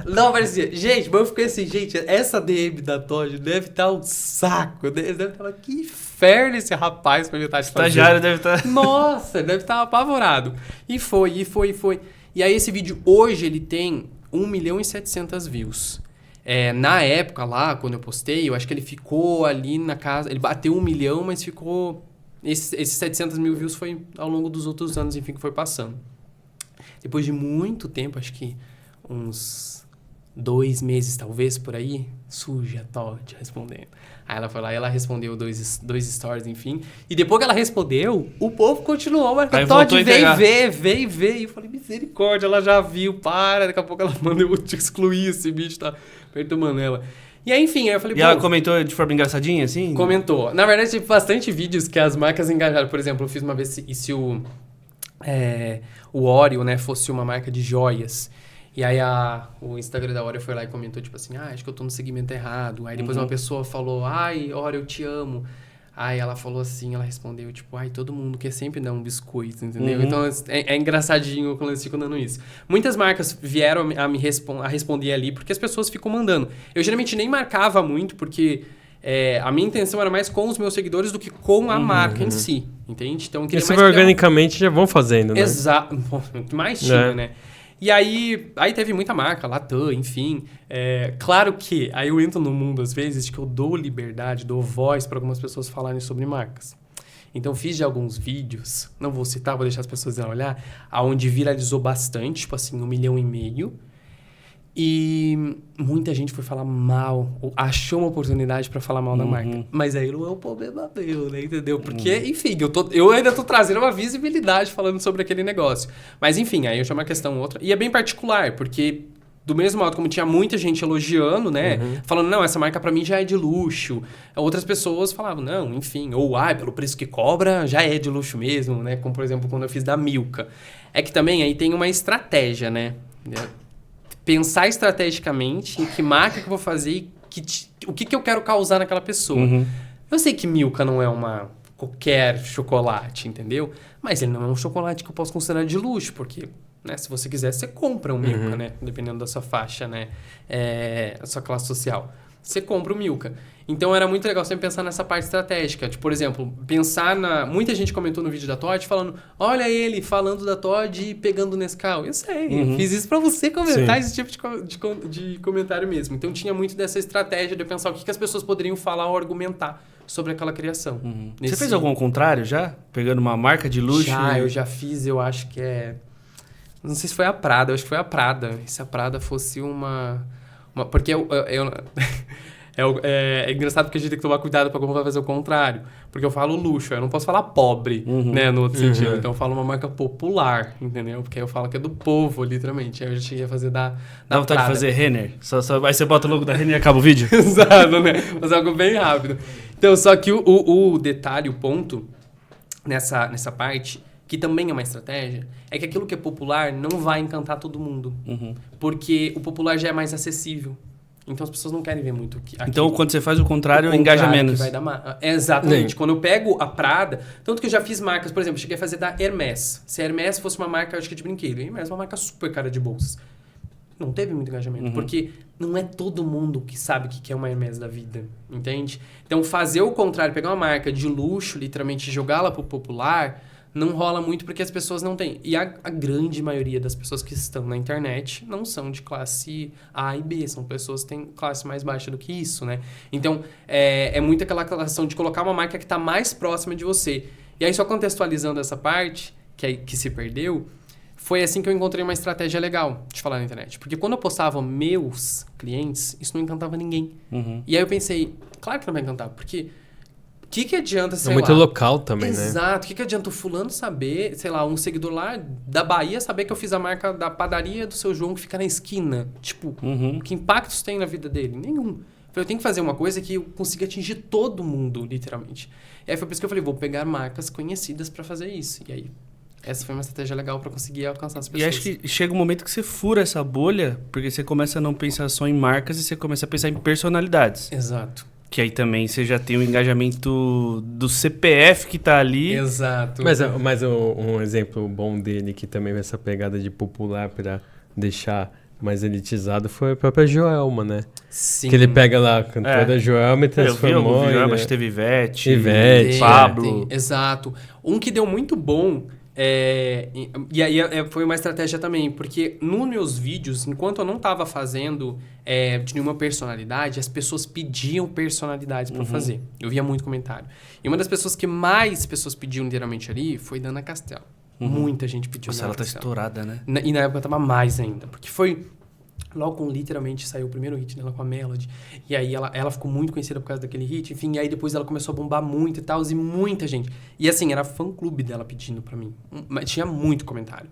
Não aparecia. Gente, mas eu fiquei assim, gente, essa DM da Toddy deve estar um saco. Deve estar, que inferno esse rapaz pra me estar de fazer. Estagiário deve estar... Nossa, deve estar apavorado. E foi. E aí esse vídeo hoje ele tem 1.700.000 views. Na época lá, quando eu postei, eu acho que ele ficou ali na casa... Ele bateu 1 milhão, mas ficou... Esses 700.000 views foi ao longo dos outros anos, enfim, que foi passando. Depois de muito tempo, acho que uns 2 meses talvez, por aí, surge a Toddy respondendo. Aí ela foi lá e ela respondeu dois stories, enfim. E depois que ela respondeu, o povo continuou. Mas a Toddy veio ver. E eu falei, misericórdia, ela já viu, para. Daqui a pouco ela manda eu te excluir esse vídeo, tá perturbando ela. E aí, enfim, aí eu falei... E ela comentou de forma engraçadinha, assim? Comentou. Na verdade, teve bastante vídeos que as marcas engajaram. Por exemplo, eu fiz uma vez se o Oreo, né, fosse uma marca de joias. E aí o Instagram da Oreo foi lá e comentou, tipo assim, acho que eu tô no segmento errado. Aí depois uma pessoa falou, Oreo, eu te amo. Aí ela falou assim, ela respondeu, tipo, todo mundo quer sempre dar um biscoito, entendeu? Então é engraçadinho quando eles ficam dando isso. Muitas marcas vieram a responder ali, porque as pessoas ficam mandando. Eu geralmente nem marcava muito, porque a minha intenção era mais com os meus seguidores do que com a marca em si, entende? Então, eu queria isso organicamente já vão fazendo, né? Exato. Mais tinha, né? E aí teve muita marca, Latam, enfim. Claro que aí eu entro no mundo, às vezes, que eu dou liberdade, dou voz para algumas pessoas falarem sobre marcas. Então, fiz de alguns vídeos, não vou citar, vou deixar as pessoas olhar, aonde viralizou bastante, tipo assim, 1,5 milhão. E muita gente foi falar mal, achou uma oportunidade para falar mal da marca. Mas aí não é o problema meu, né? Entendeu? Porque, enfim, eu ainda tô trazendo uma visibilidade falando sobre aquele negócio. Mas, enfim, aí eu chamo a questão outra. E é bem particular, porque do mesmo modo como tinha muita gente elogiando, né? Falando, não, essa marca para mim já é de luxo. Outras pessoas falavam, não, enfim, ou pelo preço que cobra, já é de luxo mesmo, né? Como, por exemplo, quando eu fiz da Milka. É que também aí tem uma estratégia, né? Pensar estrategicamente em que marca que eu vou fazer e o que eu quero causar naquela pessoa. Eu sei que Milka não é qualquer chocolate, entendeu? Mas ele não é um chocolate que eu posso considerar de luxo, porque, né, se você quiser, você compra um Milka, né? Dependendo da sua faixa, né? A sua classe social. Você compra o Milka. Então, era muito legal sempre pensar nessa parte estratégica. Tipo, por exemplo, pensar muita gente comentou no vídeo da Toddy falando, olha ele falando da Toddy e pegando o Nescau. Eu sei, fiz isso pra você comentar esse tipo de comentário mesmo. Então, tinha muito dessa estratégia de pensar o que as pessoas poderiam falar ou argumentar sobre aquela criação. Você fez algum contrário já? Pegando uma marca de luxo? Eu já fiz, eu acho que não sei se foi a Prada, eu acho que foi a Prada. E se a Prada fosse porque é engraçado porque a gente tem que tomar cuidado para como vai fazer o contrário. Porque eu falo luxo, eu não posso falar pobre, né, no outro sentido. Então eu falo uma marca popular, entendeu? Porque aí eu falo que é do povo, literalmente. Aí eu já cheguei a fazer da Dá vontade de fazer Renner? Aí você bota o logo da Renner e acaba o vídeo? Exato, né? Fazer algo bem rápido. Então, só que o detalhe, o ponto nessa parte, que também é uma estratégia, é que aquilo que é popular não vai encantar todo mundo. Porque o popular já é mais acessível. Então as pessoas não querem ver muito aqui. Então quando você faz o contrário, engaja menos. Vai dar exatamente. Quando eu pego a Prada, tanto que eu já fiz marcas, por exemplo, cheguei a fazer da Hermès. Se a Hermès fosse uma marca, acho que de brinquedo, a Hermès é uma marca super cara de bolsas. Não teve muito engajamento, porque não é todo mundo que sabe o que é uma Hermès da vida, entende? Então fazer o contrário, pegar uma marca de luxo, literalmente jogá-la pro popular, não rola muito porque as pessoas não têm. E a grande maioria das pessoas que estão na internet não são de classe A e B, são pessoas que têm classe mais baixa do que isso, né? Então, é muito aquela relação de colocar uma marca que está mais próxima de você. E aí, só contextualizando essa parte, que se perdeu, foi assim que eu encontrei uma estratégia legal de falar na internet. Porque quando eu postava meus clientes, isso não encantava ninguém. E aí eu pensei, claro que não vai encantar, porque... O que adianta, sei lá... É muito local também, né? Exato. O que adianta o fulano saber, sei lá, um seguidor lá da Bahia saber que eu fiz a marca da padaria do seu João que fica na esquina? Tipo, que impactos tem na vida dele? Nenhum. Eu tenho que fazer uma coisa que eu consiga atingir todo mundo, literalmente. E aí foi por isso que eu falei, vou pegar marcas conhecidas pra fazer isso. E aí, essa foi uma estratégia legal pra conseguir alcançar as pessoas. E acho que chega um momento que você fura essa bolha, porque você começa a não pensar só em marcas e você começa a pensar em personalidades. Exato. Que aí também você já tem o engajamento do CPF que tá ali. Exato. Mas um exemplo bom dele, que também essa pegada de popular pra deixar mais elitizado, foi a própria Joelma, né? Sim. Que ele pega lá a cantora Joelma e transformou. Joelma, acho que teve Ivete, Pablo. Exato. Um que deu muito bom... E aí foi uma estratégia também, porque nos meus vídeos, enquanto eu não estava fazendo de nenhuma personalidade, as pessoas pediam personalidades para eu fazer. Eu via muito comentário. E uma das pessoas que mais pessoas pediam literalmente ali foi Dana Castela. Muita gente pediu. Nossa, ela tá estourada, né? E na época tava mais ainda, porque foi... Logo com literalmente saiu o primeiro hit dela com a Melody. E aí ela ficou muito conhecida por causa daquele hit. Enfim, e aí depois ela começou a bombar muito e tal. E muita gente. E assim, era fã-clube dela pedindo pra mim. Mas tinha muito comentário.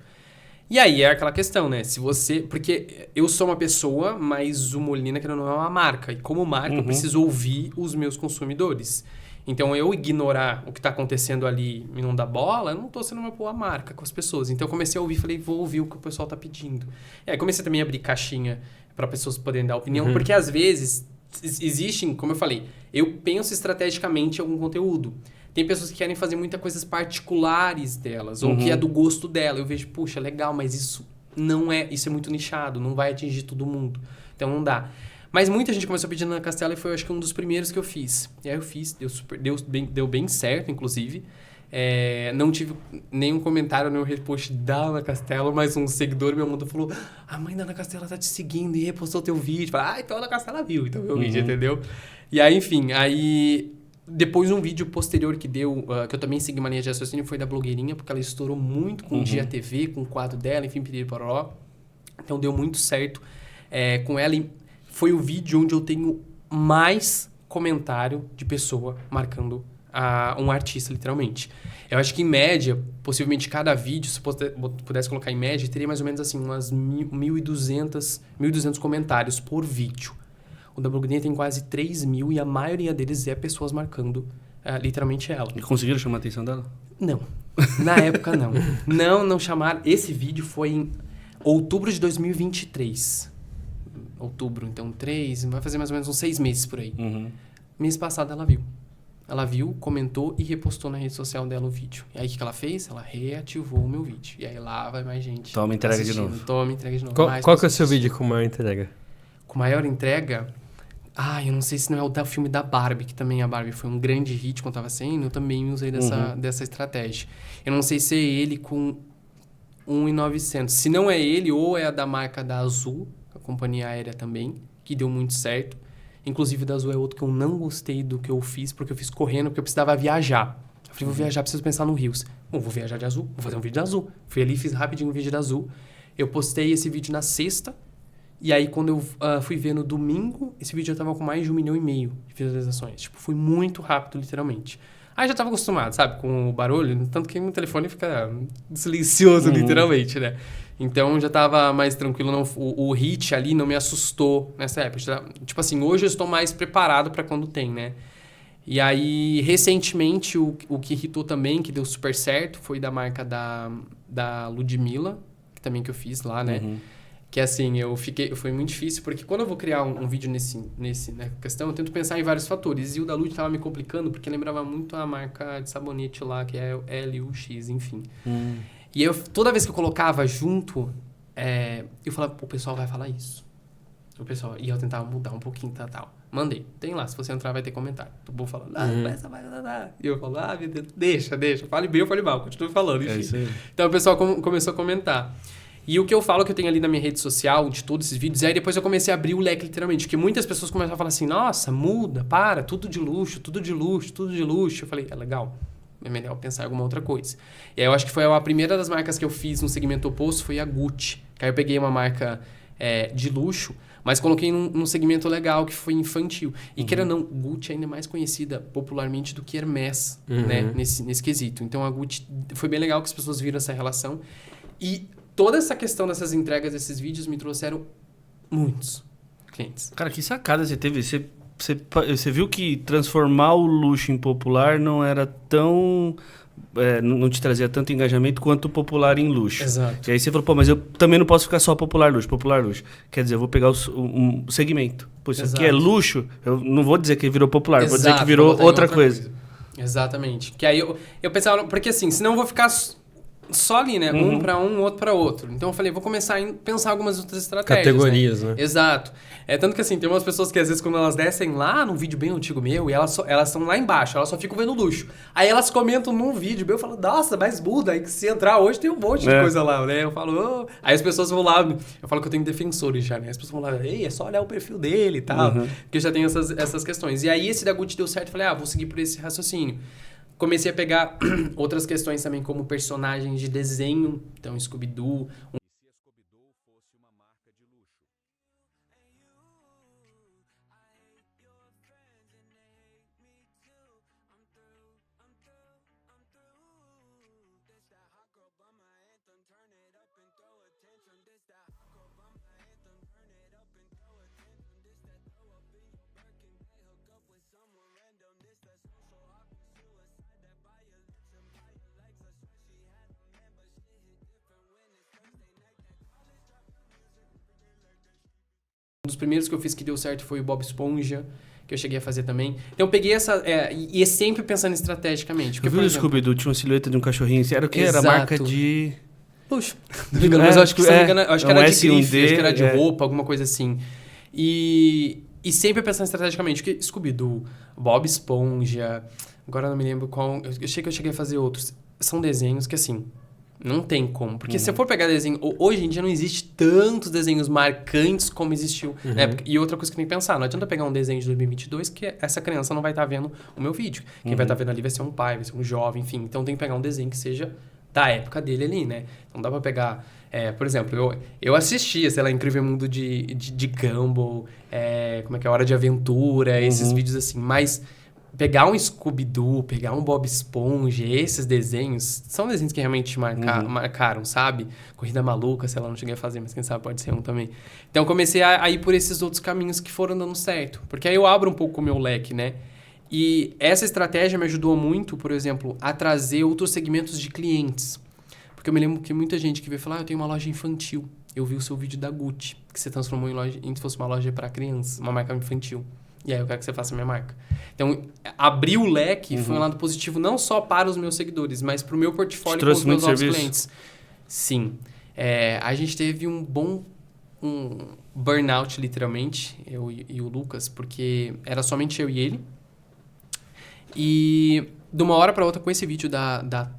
E aí é aquela questão, né? Se você... Porque eu sou uma pessoa, mas o Molina, que não é uma marca. E como marca, eu preciso ouvir os meus consumidores. Então, eu ignorar o que está acontecendo ali e não dar bola, eu não estou sendo uma boa marca com as pessoas. Então, eu comecei a ouvir, falei, vou ouvir o que o pessoal está pedindo. E aí, comecei também a abrir caixinha para pessoas poderem dar opinião, porque às vezes existem, como eu falei, eu penso estrategicamente em algum conteúdo. Tem pessoas que querem fazer muitas coisas particulares delas, ou que é do gosto dela. Eu vejo, puxa, legal, mas isso não é, isso é muito nichado, não vai atingir todo mundo. Então, não dá. Mas muita gente começou a pedir Ana Castela e foi, acho que, um dos primeiros que eu fiz. E aí eu fiz, deu bem certo, inclusive. Não tive nenhum comentário, nenhum repost da Ana Castela, mas um seguidor me mandou e falou: a mãe da Ana Castela tá te seguindo e repostou teu vídeo. Falei, então a Ana Castela viu então meu vídeo, entendeu? E aí, enfim, depois um vídeo posterior que deu, que eu também segui uma linha de raciocínio, foi da blogueirinha, porque ela estourou muito com o Dia TV, com o quadro dela, enfim, piriri pororó. Então deu muito certo com ela. Foi o vídeo onde eu tenho mais comentário de pessoa marcando um artista, literalmente. Eu acho que, em média, possivelmente cada vídeo, se pudesse colocar em média, teria mais ou menos assim, umas 1.200 comentários por vídeo. O da blogueirinha tem quase 3.000 e a maioria deles é pessoas marcando literalmente ela. E conseguiram chamar a atenção dela? Não. Na época, não. Não chamaram. Esse vídeo foi em outubro de 2023. Outubro, então vai fazer mais ou menos uns 6 meses por aí. Mês passado ela viu. Ela viu, comentou e repostou na rede social dela o vídeo. E aí o que ela fez? Ela reativou o meu vídeo. E aí lá vai mais gente. Toma entrega de novo. Toma entrega de novo. Qual que é o seu vídeo com maior entrega? Com maior entrega? Eu não sei se não é o da filme da Barbie, que também a Barbie foi um grande hit quando estava saindo. Eu também usei dessa estratégia. Eu não sei se é ele com 1.900. Se não é ele, ou é a da marca da Azul, a companhia aérea também, que deu muito certo. Inclusive, da Azul é outro que eu não gostei do que eu fiz, porque eu fiz correndo, porque eu precisava viajar. Eu falei, vou viajar, preciso pensar no Rios. Bom, vou viajar de Azul, vou fazer um vídeo da Azul. Fui ali, fiz rapidinho um vídeo da Azul. Eu postei esse vídeo na sexta, e aí quando eu fui ver no domingo, esse vídeo já tava com mais de 1,5 milhão de visualizações. Tipo, foi muito rápido, literalmente. Aí já tava acostumado, sabe, com o barulho, tanto que meu telefone fica silencioso, literalmente, né? Então, já tava mais tranquilo. O hit ali não me assustou nessa época. Tipo assim, hoje eu estou mais preparado para quando tem, né? E aí, recentemente, o que hitou também, que deu super certo, foi da marca da Ludmilla, que também que eu fiz lá, né? Que assim, foi muito difícil, porque quando eu vou criar um vídeo nessa questão, eu tento pensar em vários fatores. E o da Lud tava me complicando, porque lembrava muito a marca de sabonete lá, que é LUX, enfim. E toda vez que eu colocava junto, eu falava, o pessoal vai falar isso. E eu tentava mudar um pouquinho, tal. Mandei. Tem lá, se você entrar vai ter comentário. O povo falando, essa vai dar. E eu falo, meu Deus, deixa. Fale bem ou fale mal, continue falando, enfim. Então o pessoal começou a comentar. E o que eu falo que eu tenho ali na minha rede social, de todos esses vídeos, aí depois eu comecei a abrir o leque, literalmente. Porque muitas pessoas começaram a falar assim, nossa, muda, tudo de luxo. Eu falei, é legal. É melhor pensar em alguma outra coisa. E aí eu acho que foi a primeira das marcas que eu fiz no segmento oposto, foi a Gucci. Que aí eu peguei uma marca de luxo, mas coloquei num segmento legal, que foi infantil. E querendo ou não, Gucci é ainda mais conhecida popularmente do que Hermès, né? Nesse quesito. Então a Gucci foi bem legal que as pessoas viram essa relação. E toda essa questão dessas entregas, desses vídeos, me trouxeram muitos clientes. Cara, que sacada você teve. Você viu que transformar o luxo em popular não era tão... não te trazia tanto engajamento quanto o popular em luxo. Exato. E aí você falou, mas eu também não posso ficar só popular luxo. Quer dizer, eu vou pegar um segmento. Pô, isso aqui é luxo, eu não vou dizer que virou popular, vou dizer que virou outra coisa. Exatamente. Que aí eu pensava, porque assim, senão eu vou ficar só ali, né? Um para um, outro para outro. Então eu falei, vou começar a pensar algumas outras estratégias. Categorias, né? Exato. Tanto que assim, tem umas pessoas que às vezes quando elas descem lá num vídeo bem antigo meu, e elas estão lá embaixo, elas só ficam vendo luxo. Aí elas comentam num vídeo meu, eu falo, nossa, mas muda. Aí se entrar hoje tem um monte de coisa lá, né? Eu falo, Aí as pessoas vão lá, eu falo que eu tenho defensores já, né? As pessoas vão lá, é só olhar o perfil dele e tal. Porque já tem essas questões. E aí esse da Gucci deu certo, eu falei, vou seguir por esse raciocínio. Comecei a pegar outras questões também, como personagens de desenho. Então, Scooby-Doo. Um dos primeiros que eu fiz que deu certo foi o Bob Esponja, que eu cheguei a fazer também. Então eu peguei essa... e é sempre pensando estrategicamente. Eu vi o Scooby-Doo, tinha uma silhueta de um cachorrinho. Era o que? Era marca de... Puxa, mas eu acho que, se não me engano, acho que era de grife, acho que era de roupa, alguma coisa assim. E sempre pensando estrategicamente. Porque Scooby-Doo, Bob Esponja, agora eu não me lembro qual... Eu sei que eu cheguei a fazer outros. São desenhos que, assim, não tem como. Porque se eu for pegar desenho... Hoje em dia não existe tantos desenhos marcantes como existiu na época. E outra coisa que tem que pensar, não adianta pegar um desenho de 2022 que essa criança não vai estar vendo o meu vídeo. Quem vai estar vendo ali vai ser um pai, vai ser um jovem, enfim. Então tem que pegar um desenho que seja da época dele ali, né? Não dá pra pegar... por exemplo, eu assistia, sei lá, Incrível Mundo de Gumball, como é que é? Hora de Aventura, esses vídeos assim, mas... Pegar um Scooby-Doo, pegar um Bob Esponja, esses desenhos, são desenhos que realmente marcaram, sabe? Corrida Maluca, sei lá, não cheguei a fazer, mas quem sabe pode ser um também. Então, eu comecei a ir por esses outros caminhos que foram dando certo. Porque aí eu abro um pouco o meu leque, né? E essa estratégia me ajudou muito, por exemplo, a trazer outros segmentos de clientes. Porque eu me lembro que muita gente que veio falar, eu tenho uma loja infantil. Eu vi o seu vídeo da Gucci, que você transformou em loja, em se fosse uma loja para crianças, uma marca infantil. E aí eu quero que você faça a minha marca. Então, abrir o leque foi um lado positivo não só para os meus seguidores, mas para o meu portfólio com os meus novos clientes. Sim. A gente teve um burnout, literalmente, eu e o Lucas, porque era somente eu e ele. E de uma hora para outra, com esse vídeo da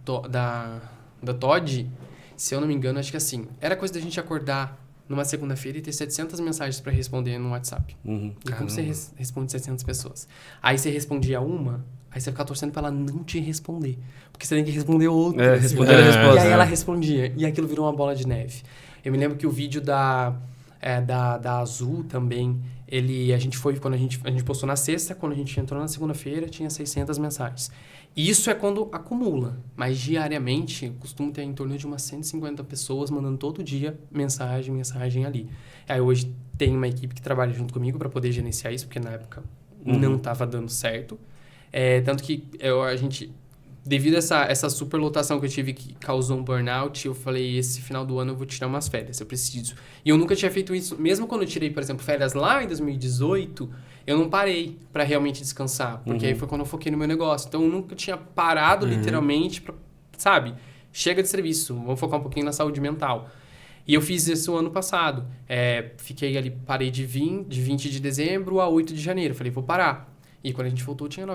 Todd, se eu não me engano, acho que assim, era coisa da gente acordar numa segunda-feira e ter 700 mensagens para responder no WhatsApp. E como você responde 700 pessoas? Aí você respondia uma, aí você ficava torcendo para ela não te responder. Porque você tem que responder outra. Responder a resposta. E aí ela respondia. E aquilo virou uma bola de neve. Eu me lembro que o vídeo da Azul também, a gente postou na sexta, quando a gente entrou na segunda-feira, tinha 600 mensagens. Isso é quando acumula, mas diariamente eu costumo ter em torno de umas 150 pessoas mandando todo dia mensagem ali. Aí hoje tem uma equipe que trabalha junto comigo para poder gerenciar isso, porque na época não estava dando certo. Tanto que a gente, devido a essa superlotação que eu tive que causou um burnout, eu falei, esse final do ano eu vou tirar umas férias, eu preciso. E eu nunca tinha feito isso, mesmo quando eu tirei, por exemplo, férias lá em 2018, eu não parei para realmente descansar, porque aí foi quando eu foquei no meu negócio. Então eu nunca tinha parado literalmente pra, sabe, chega de serviço, vamos focar um pouquinho na saúde mental. E eu fiz isso ano passado. Fiquei ali, parei de 20 de dezembro a 8 de janeiro. Falei, vou parar. E quando a gente voltou, tinha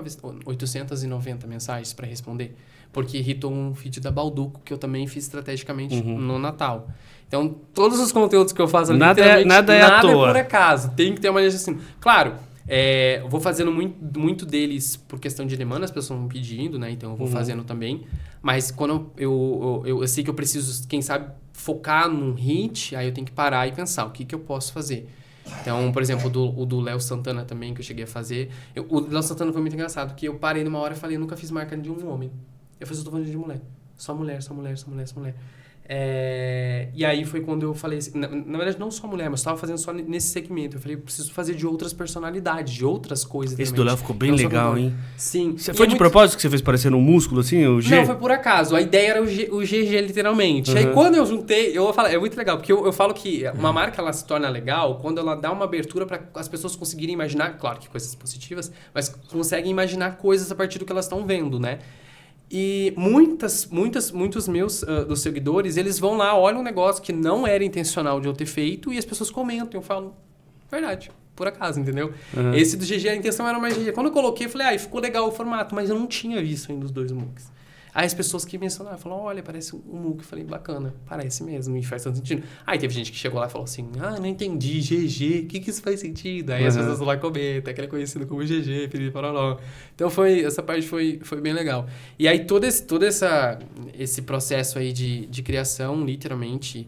890 mensagens para responder. Porque irritou um vídeo da Balduco, que eu também fiz estrategicamente no Natal. Então, todos os conteúdos que eu faço ali, nada é à toa. É por acaso. Tem que ter uma maneira assim. Claro, eu vou fazendo muito deles por questão de demanda, as pessoas vão pedindo, né? Então, eu vou fazendo também. Mas quando eu sei que eu preciso, quem sabe, focar num hit, aí eu tenho que parar e pensar, o que eu posso fazer? Então, por exemplo, o do Léo Santana também, que eu cheguei a fazer. O Léo Santana foi muito engraçado, porque eu parei numa hora e falei, eu nunca fiz marca de um homem. Eu tô falando de mulher. Só mulher. E aí foi quando eu falei assim, na verdade não só mulher, mas eu estava fazendo só nesse segmento. Eu falei, eu preciso fazer de outras personalidades, de outras coisas. Esse do Léo ficou bem legal, hein? Sim. Foi de propósito que você fez parecendo um músculo, assim, o G? Não, foi por acaso. A ideia era o GG, literalmente. Aí quando eu juntei, eu falo, é muito legal, porque eu falo que uma marca ela se torna legal quando ela dá uma abertura para as pessoas conseguirem imaginar, claro que coisas positivas, mas conseguem imaginar coisas a partir do que elas estão vendo, né? E muitos meus dos seguidores, eles vão lá, olham um negócio que não era intencional de eu ter feito e as pessoas comentam. Eu falo, verdade, por acaso, entendeu? Esse do GG, a intenção era mais GG. Quando eu coloquei, eu falei, ficou legal o formato, mas eu não tinha visto ainda os dois MOOCs. Aí as pessoas que mencionaram, falaram, olha, parece um MOOC. Eu falei, bacana, parece mesmo, e faz todo sentido. Aí teve gente que chegou lá e falou assim, não entendi, GG, o que isso faz sentido? Aí as pessoas lá comentam, que ele é conhecido como GG, Então essa parte foi bem legal. E aí todo esse processo aí de criação, literalmente,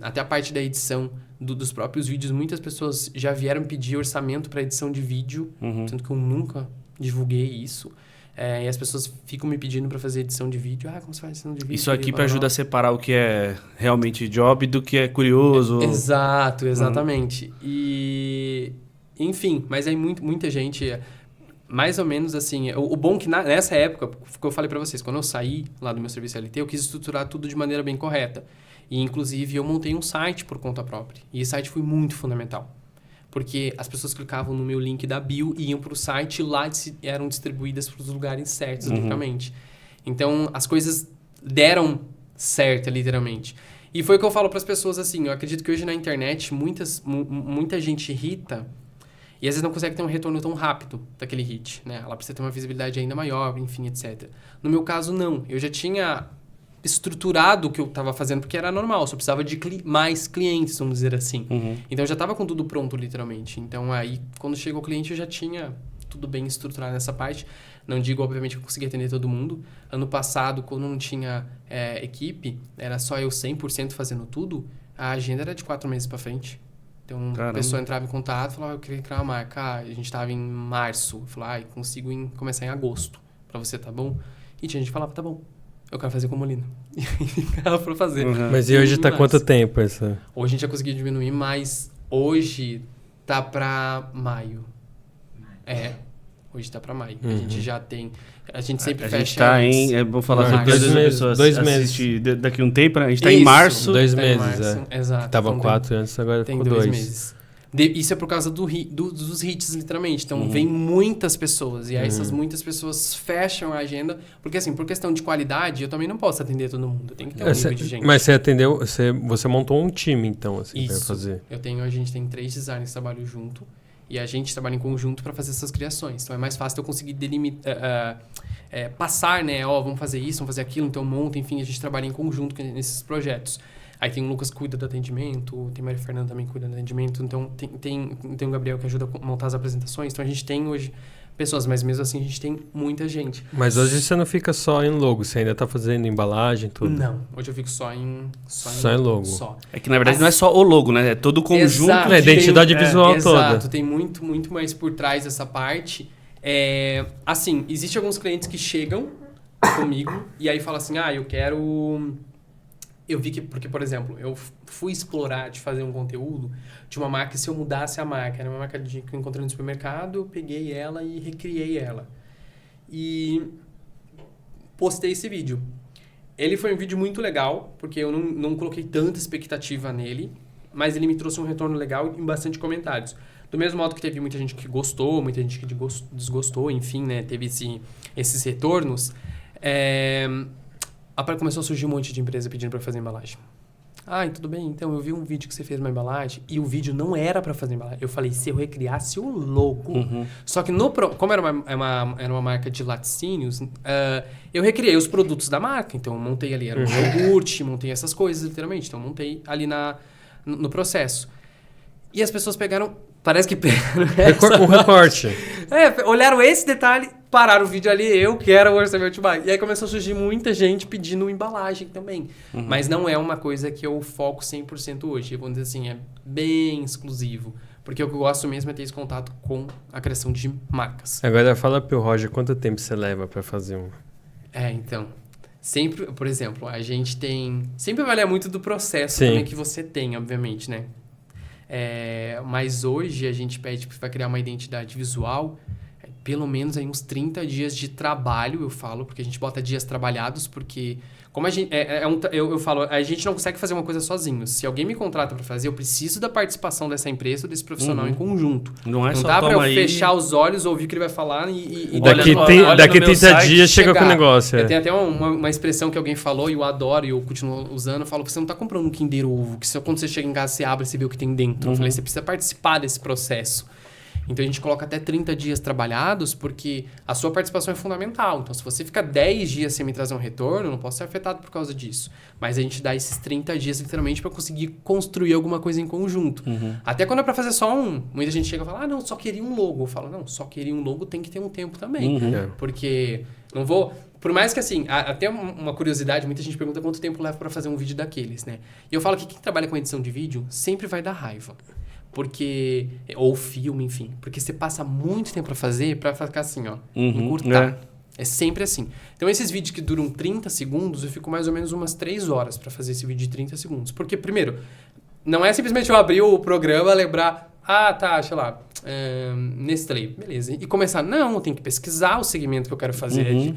até a parte da edição dos próprios vídeos, muitas pessoas já vieram pedir orçamento para edição de vídeo, tanto que eu nunca divulguei isso. E as pessoas ficam me pedindo para fazer edição de vídeo. Como você faz edição de vídeo? Isso aqui para ajudar a separar o que é realmente job do que é curioso. Exato, exatamente. E, enfim, mas aí muita gente, mais ou menos assim, o bom que nessa época, que eu falei para vocês, quando eu saí lá do meu serviço LT, eu quis estruturar tudo de maneira bem correta. E, inclusive, eu montei um site por conta própria. E esse site foi muito fundamental. Porque as pessoas clicavam no meu link da bio e iam para o site e lá eram distribuídas para os lugares certos, literalmente. Então, as coisas deram certo, literalmente. E foi o que eu falo para as pessoas assim, eu acredito que hoje na internet muita gente irrita e às vezes não consegue ter um retorno tão rápido daquele hit, né? Ela precisa ter uma visibilidade ainda maior, enfim, etc. No meu caso, não. Eu já tinha estruturado o que eu estava fazendo, porque era normal, só precisava de mais clientes, vamos dizer assim. Então, eu já estava com tudo pronto, literalmente. Então, aí, quando chegou o cliente, eu já tinha tudo bem estruturado nessa parte. Não digo, obviamente, que eu consegui atender todo mundo. Ano passado, quando não tinha equipe, era só eu 100% fazendo tudo, a agenda era de 4 meses para frente. Então, a pessoa entrava em contato e falava, eu queria criar uma marca. A gente estava em março. Eu falava, consigo começar em agosto. Para você, tá bom? E tinha gente que falava, tá bom. Eu quero fazer com Molina. E ficava pra fazer. Mas e hoje tá quanto tempo essa? Hoje a gente já conseguiu diminuir, mas hoje tá pra maio. Hoje tá pra maio. A gente já tem... A gente sempre fecha... A gente tá em... vou falar sobre 2 meses. 2 meses. Daqui um tempo, a gente tá em março. 2 meses, Exato. Tava 4 antes, agora ficou 2. 2 meses. Isso é por causa dos hits, literalmente. Então, vem muitas pessoas. E aí, essas muitas pessoas fecham a agenda. Porque, assim, por questão de qualidade, eu também não posso atender todo mundo. Tem que ter um nível de gente. Mas você atendeu... Você montou um time, então, assim, pra fazer. A gente tem 3 designers que trabalham junto. E a gente trabalha em conjunto para fazer essas criações. Então, é mais fácil eu conseguir passar, né? Vamos fazer isso, vamos fazer aquilo. Então, monta, enfim. A gente trabalha em conjunto nesses projetos. Aí tem o Lucas que cuida do atendimento, tem a Maria Fernanda também que cuida do atendimento, então tem o Gabriel que ajuda a montar as apresentações. Então a gente tem hoje pessoas, mas mesmo assim a gente tem muita gente. Mas hoje você não fica só em logo, você ainda tá fazendo embalagem, tudo? Não, hoje eu fico só em logo. Só. É que na verdade não é só o logo, né? É todo o conjunto. Exato, a identidade visual toda. Exato, tem muito, muito mais por trás dessa parte. Assim, existem alguns clientes que chegam comigo e aí falam assim, eu quero... Eu vi que, porque, por exemplo, eu fui explorar de fazer um conteúdo de uma marca, se eu mudasse a marca. Era uma marca que eu encontrei no supermercado, eu peguei ela e recriei ela. E postei esse vídeo. Ele foi um vídeo muito legal, porque eu não coloquei tanta expectativa nele, mas ele me trouxe um retorno legal e bastante comentários. Do mesmo modo que teve muita gente que gostou, muita gente que desgostou, enfim, né? Teve esses retornos. Começou a surgir um monte de empresa pedindo para fazer embalagem. Tudo bem, então eu vi um vídeo que você fez uma embalagem e o vídeo não era para fazer embalagem. Eu falei, se eu recriasse o logo. Só que como era uma marca de laticínios, eu recriei os produtos da marca. Então eu montei ali, era um iogurte, montei essas coisas literalmente. Então eu montei ali no processo. E as pessoas pegaram, parece que pegaram um recorte. Olharam esse detalhe, pararam o vídeo ali, eu quero o orçamento de. E aí começou a surgir muita gente pedindo embalagem também. Mas não é uma coisa que eu foco 100% hoje. Vamos dizer assim, é bem exclusivo. Porque o que eu gosto mesmo é ter esse contato com a criação de marcas. Agora fala pro Roger, quanto tempo você leva para fazer um... Então... Sempre, por exemplo, a gente tem... Sempre varia muito do processo também que você tem, obviamente, né? Mas hoje a gente pede para criar uma identidade visual, pelo menos aí uns 30 dias de trabalho, eu falo, porque a gente bota dias trabalhados, porque como a gente, eu falo, a gente não consegue fazer uma coisa sozinho. Se alguém me contrata para fazer, eu preciso da participação dessa empresa ou desse profissional em conjunto. Não só dá para eu fechar os olhos, ouvir o que ele vai falar e daqui 30 dias chega com o negócio. Tem até uma expressão que alguém falou e eu adoro e eu continuo usando. Eu falo, você não tá comprando um Kinder Ovo, que quando você chega em casa, você abre e você vê o que tem dentro. Eu falei, você precisa participar desse processo. Então, a gente coloca até 30 dias trabalhados, porque a sua participação é fundamental. Então, se você ficar 10 dias sem me trazer um retorno, eu não posso ser afetado por causa disso. Mas a gente dá esses 30 dias, literalmente, para conseguir construir alguma coisa em conjunto. Até quando é para fazer só um. Muita gente chega e fala, não, só queria um logo. Eu falo, não, só queria um logo tem que ter um tempo também. Porque não vou... Por mais que, assim, até uma curiosidade, muita gente pergunta quanto tempo leva para fazer um vídeo daqueles, né? E eu falo que quem trabalha com edição de vídeo sempre vai dar raiva. Porque... Ou filme, enfim. Porque você passa muito tempo pra fazer, pra ficar assim, encurtar. É sempre assim. Então, esses vídeos que duram 30 segundos, eu fico mais ou menos umas 3 horas pra fazer esse vídeo de 30 segundos. Porque, primeiro, não é simplesmente eu abrir o programa, lembrar... sei lá... Nestlé, beleza. E começar... Não, eu tenho que pesquisar o segmento que eu quero fazer.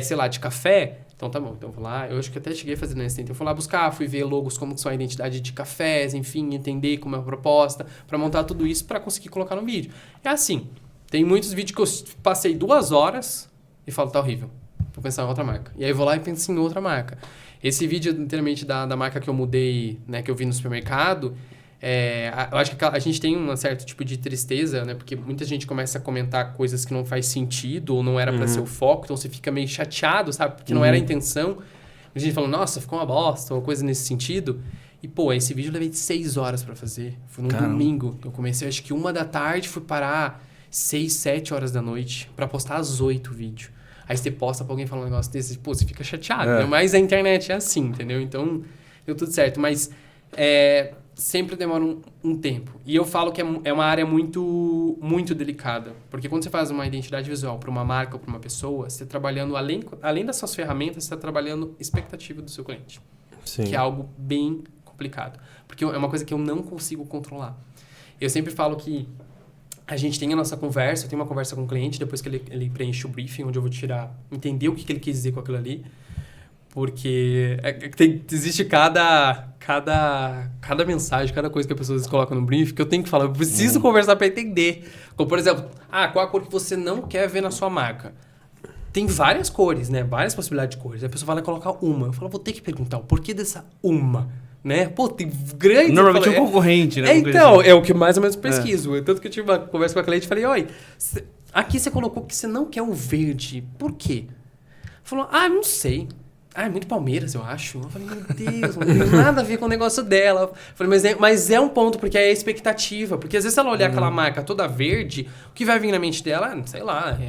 Sei lá, de café... Então tá bom, então vou lá, eu acho que até cheguei a fazer nesse tempo, eu fui lá buscar, fui ver logos, como que são a identidade de cafés, enfim, entender como é a proposta, para montar tudo isso para conseguir colocar no vídeo. É assim, tem muitos vídeos que eu passei 2 horas e falo, tá horrível, vou pensar em outra marca. E aí eu vou lá e penso em outra marca. Esse vídeo, inteiramente, da marca que eu mudei, né, que eu vi no supermercado, eu acho que a gente tem um certo tipo de tristeza, né? Porque muita gente começa a comentar coisas que não faz sentido ou não era para ser o foco, então você fica meio chateado, sabe? Porque não era a intenção. A gente falou, nossa, ficou uma bosta, ou coisa nesse sentido. E, pô, esse vídeo eu levei 6 horas para fazer. Foi num domingo. Eu comecei, acho que 1h, fui parar 6, 7 horas da noite para postar às 8 o vídeo. Aí você posta pra alguém falar um negócio desse, pô, você fica chateado, né? Mas a internet é assim, entendeu? Então, deu tudo certo. Mas sempre demora um tempo. E eu falo que é uma área muito, muito delicada. Porque quando você faz uma identidade visual para uma marca ou para uma pessoa, você está trabalhando, além das suas ferramentas, você está trabalhando expectativa do seu cliente. Sim. Que é algo bem complicado. Porque é uma coisa que eu não consigo controlar. Eu sempre falo que a gente tem a nossa conversa, eu tenho uma conversa com o cliente, depois que ele preenche o briefing, onde eu vou entender o que ele quis dizer com aquilo ali. Porque existe cada mensagem, cada coisa que a pessoa coloca no briefing que eu tenho que falar. Eu preciso conversar para entender. Como, por exemplo, qual a cor que você não quer ver na sua marca? Tem várias cores, né? Várias possibilidades de cores. A pessoa vai lá e colocar uma. Eu falo, vou ter que perguntar o porquê dessa uma, né? Pô, tem grande... Normalmente é um concorrente, né? Então, é o que mais ou menos pesquiso. Tanto que eu tive uma conversa com a cliente e falei, oi, aqui você colocou que você não quer o verde. Por quê? Falou, não sei. É muito Palmeiras, eu acho. Eu falei, meu Deus, não tem nada a ver com o negócio dela. Eu falei, mas é um ponto, porque é a expectativa. Porque às vezes se ela olhar aquela marca toda verde, o que vai vir na mente dela, sei lá,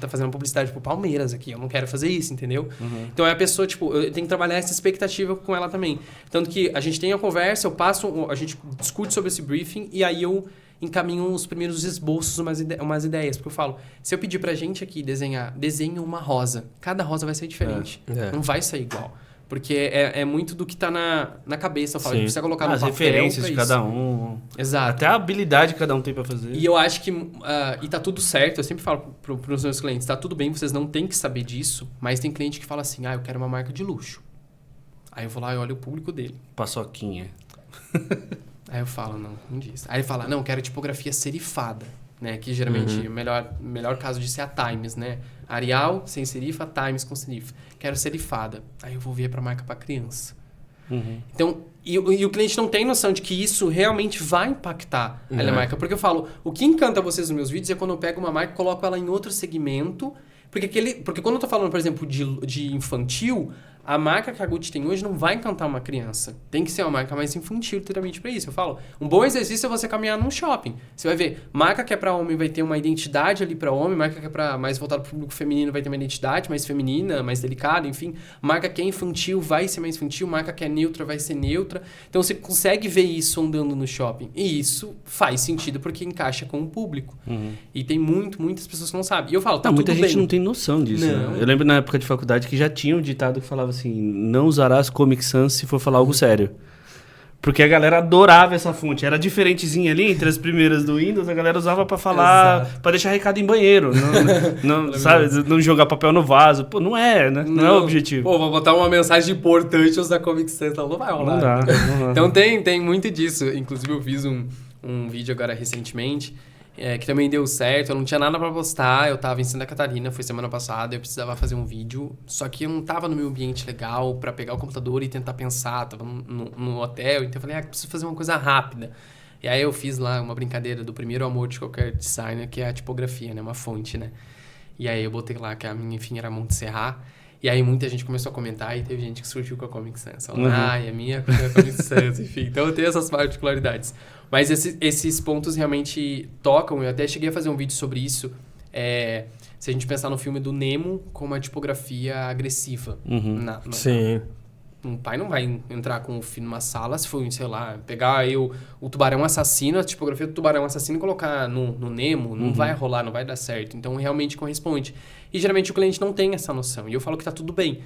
tá fazendo publicidade pro Palmeiras aqui, eu não quero fazer isso, entendeu? Então a pessoa, tipo, eu tenho que trabalhar essa expectativa com ela também. Tanto que a gente tem a conversa, a gente discute sobre esse briefing, e aí eu encaminho os primeiros esboços, umas ideias. Porque eu falo, se eu pedir pra gente aqui desenha uma rosa. Cada rosa vai ser diferente. Não vai sair igual. Porque é muito do que tá na cabeça. Eu falo, a gente precisa colocar no papel. As referências de cada um. Exato. Até a habilidade que cada um tem pra fazer. E eu acho que... e tá tudo certo. Eu sempre falo pros meus clientes, tá tudo bem, vocês não têm que saber disso. Mas tem cliente que fala assim, eu quero uma marca de luxo. Aí eu vou lá e olho o público dele. Paçoquinha. Aí eu falo, não diz. Aí ele fala, não, quero tipografia serifada, né? Que geralmente o melhor caso disso é a Times, né? Arial sem serifa, Times com serifa. Quero serifada. Aí eu vou ver pra marca pra criança. Então, e o cliente não tem noção de que isso realmente vai impactar a marca. Porque eu falo, o que encanta vocês nos meus vídeos é quando eu pego uma marca e coloco ela em outro segmento. Porque quando eu tô falando, por exemplo, de infantil, a marca que a Gucci tem hoje não vai encantar uma criança. Tem que ser uma marca mais infantil, literalmente, para isso. Eu falo, um bom exercício é você caminhar num shopping. Você vai ver, marca que é para homem vai ter uma identidade ali para homem, marca que é para mais voltado para o público feminino vai ter uma identidade mais feminina, mais delicada, enfim. Marca que é infantil vai ser mais infantil, marca que é neutra vai ser neutra. Então você consegue ver isso andando no shopping. E isso faz sentido porque encaixa com o público. E tem muitas pessoas que não sabem. E eu falo, tá muita tudo gente bem. Não tem noção disso. Né? Eu lembro na época de faculdade que já tinha um ditado que falava assim, não usarás Comic Sans se for falar algo sério. Porque a galera adorava essa fonte. Era diferentezinha ali, entre as primeiras do Windows, a galera usava pra falar, pra deixar recado em banheiro. Não, sabe? Não jogar papel no vaso. Pô, não é, né? Não é o objetivo. Pô, vou botar uma mensagem importante usar Comic Sans, não vai rolar. Não dá. Então tem muito disso. Inclusive eu fiz um vídeo agora recentemente, que também deu certo, eu não tinha nada pra postar, eu tava em Santa Catarina, foi semana passada, eu precisava fazer um vídeo, só que eu não tava no meu ambiente legal pra pegar o computador e tentar pensar, tava no hotel, então eu falei, preciso fazer uma coisa rápida. E aí eu fiz lá uma brincadeira do primeiro amor de qualquer designer, que é a tipografia, né, uma fonte, né. E aí eu botei lá que a minha, enfim, era Montserrat, e aí muita gente começou a comentar e teve gente que surgiu com a Comic Sans, falando, a minha é a Comic Sans, enfim, então eu tenho essas particularidades. Mas esses pontos realmente tocam. Eu até cheguei a fazer um vídeo sobre isso. Se a gente pensar no filme do Nemo com uma tipografia agressiva. Sim. Um pai não vai entrar com o filho numa sala se for, sei lá, pegar aí o tubarão assassino, a tipografia do tubarão assassino e colocar no Nemo. Não vai rolar, não vai dar certo. Então, realmente corresponde. E, geralmente, o cliente não tem essa noção. E eu falo que tá tudo bem.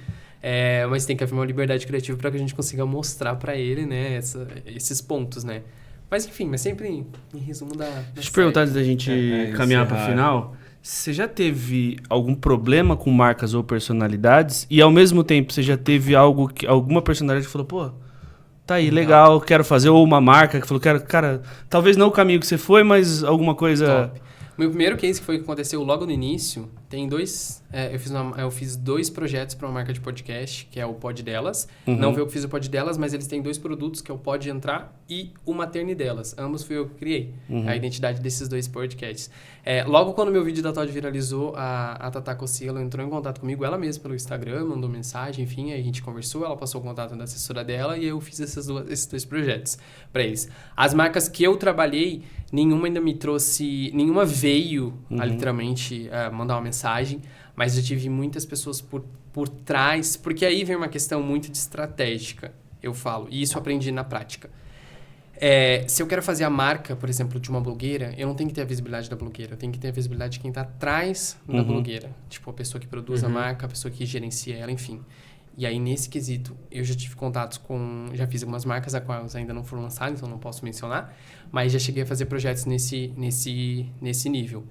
Mas tem que haver uma liberdade criativa para que a gente consiga mostrar para ele, né, esses pontos, né? Mas enfim, sempre em resumo da Deixa eu perguntar antes da gente caminhar para o final. Você já teve algum problema com marcas ou personalidades? E ao mesmo tempo, você já teve alguma personalidade que falou, pô, tá aí, legal, quero fazer. Ou uma marca que falou, cara, talvez não o caminho que você foi, mas alguma coisa... Top. O meu primeiro case, que foi o que aconteceu logo no início, tem dois... eu fiz 2 projetos para uma marca de podcast, que é o Pod Delas. Não foi eu que fiz o Pod Delas, mas eles têm 2 produtos, que é o Pod Entrar e o Materne Delas. Ambos fui eu que criei a identidade desses 2 podcasts. Logo quando o meu vídeo da Todd viralizou, a Tata Cossielo entrou em contato comigo, ela mesma pelo Instagram, mandou mensagem, enfim, aí a gente conversou, ela passou o contato da assessora dela e eu fiz esses 2 projetos para eles. As marcas que eu trabalhei, nenhuma ainda me trouxe... Nenhuma veio a literalmente mandar uma mensagem, mas eu tive muitas pessoas por trás, porque aí vem uma questão muito de estratégica, eu falo, e isso eu aprendi na prática. Se eu quero fazer a marca, por exemplo, de uma blogueira, eu não tenho que ter a visibilidade da blogueira, eu tenho que ter a visibilidade de quem está atrás da blogueira. Tipo, a pessoa que produz a marca, a pessoa que gerencia ela, enfim. E aí, nesse quesito, eu já tive contatos já fiz algumas marcas a quais ainda não foram lançadas, então não posso mencionar, mas já cheguei a fazer projetos nesse nível.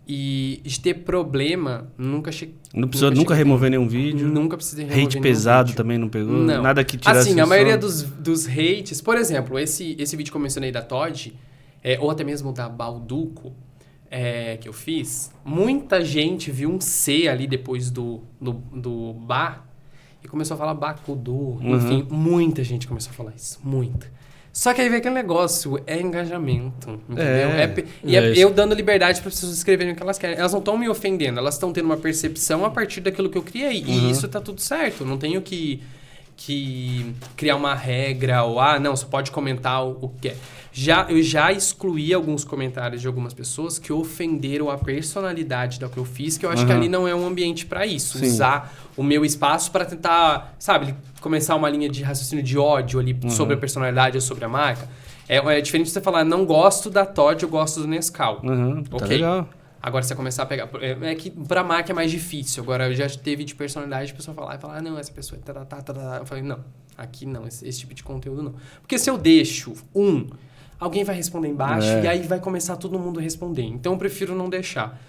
E de ter problema, nunca cheguei... Não precisou nunca remover nenhum vídeo? Nunca precisei remover Hate pesado vídeo. Também não pegou? Não. Nada que tirasse... Assim, a maioria dos hates... Por exemplo, esse vídeo que eu mencionei da Todd, ou até mesmo da Balduco, que eu fiz, muita gente viu um C ali depois do bar e começou a falar Bacudu. Enfim, muita gente começou a falar isso. Muita. Só que aí vem aquele negócio, engajamento, entendeu? Eu dando liberdade para as pessoas escreverem o que elas querem. Elas não estão me ofendendo, elas estão tendo uma percepção a partir daquilo que eu criei. E isso tá tudo certo, não tenho que criar uma regra ou, não, só pode comentar o que é. Eu já excluí alguns comentários de algumas pessoas que ofenderam a personalidade do que eu fiz, que eu acho que ali não é um ambiente para isso. Sim. Usar o meu espaço para tentar, sabe, começar uma linha de raciocínio de ódio ali sobre a personalidade ou sobre a marca. É diferente de você falar, não gosto da Todd, eu gosto do Nescau. Tá legal. Agora você começar a pegar... É que pra marca é mais difícil. Agora, eu já teve de personalidade, a pessoa falar, não, essa pessoa... Eu falei, não, aqui não, esse tipo de conteúdo não. Porque se eu deixo alguém vai responder embaixo e aí vai começar todo mundo a responder. Então, eu prefiro não deixar.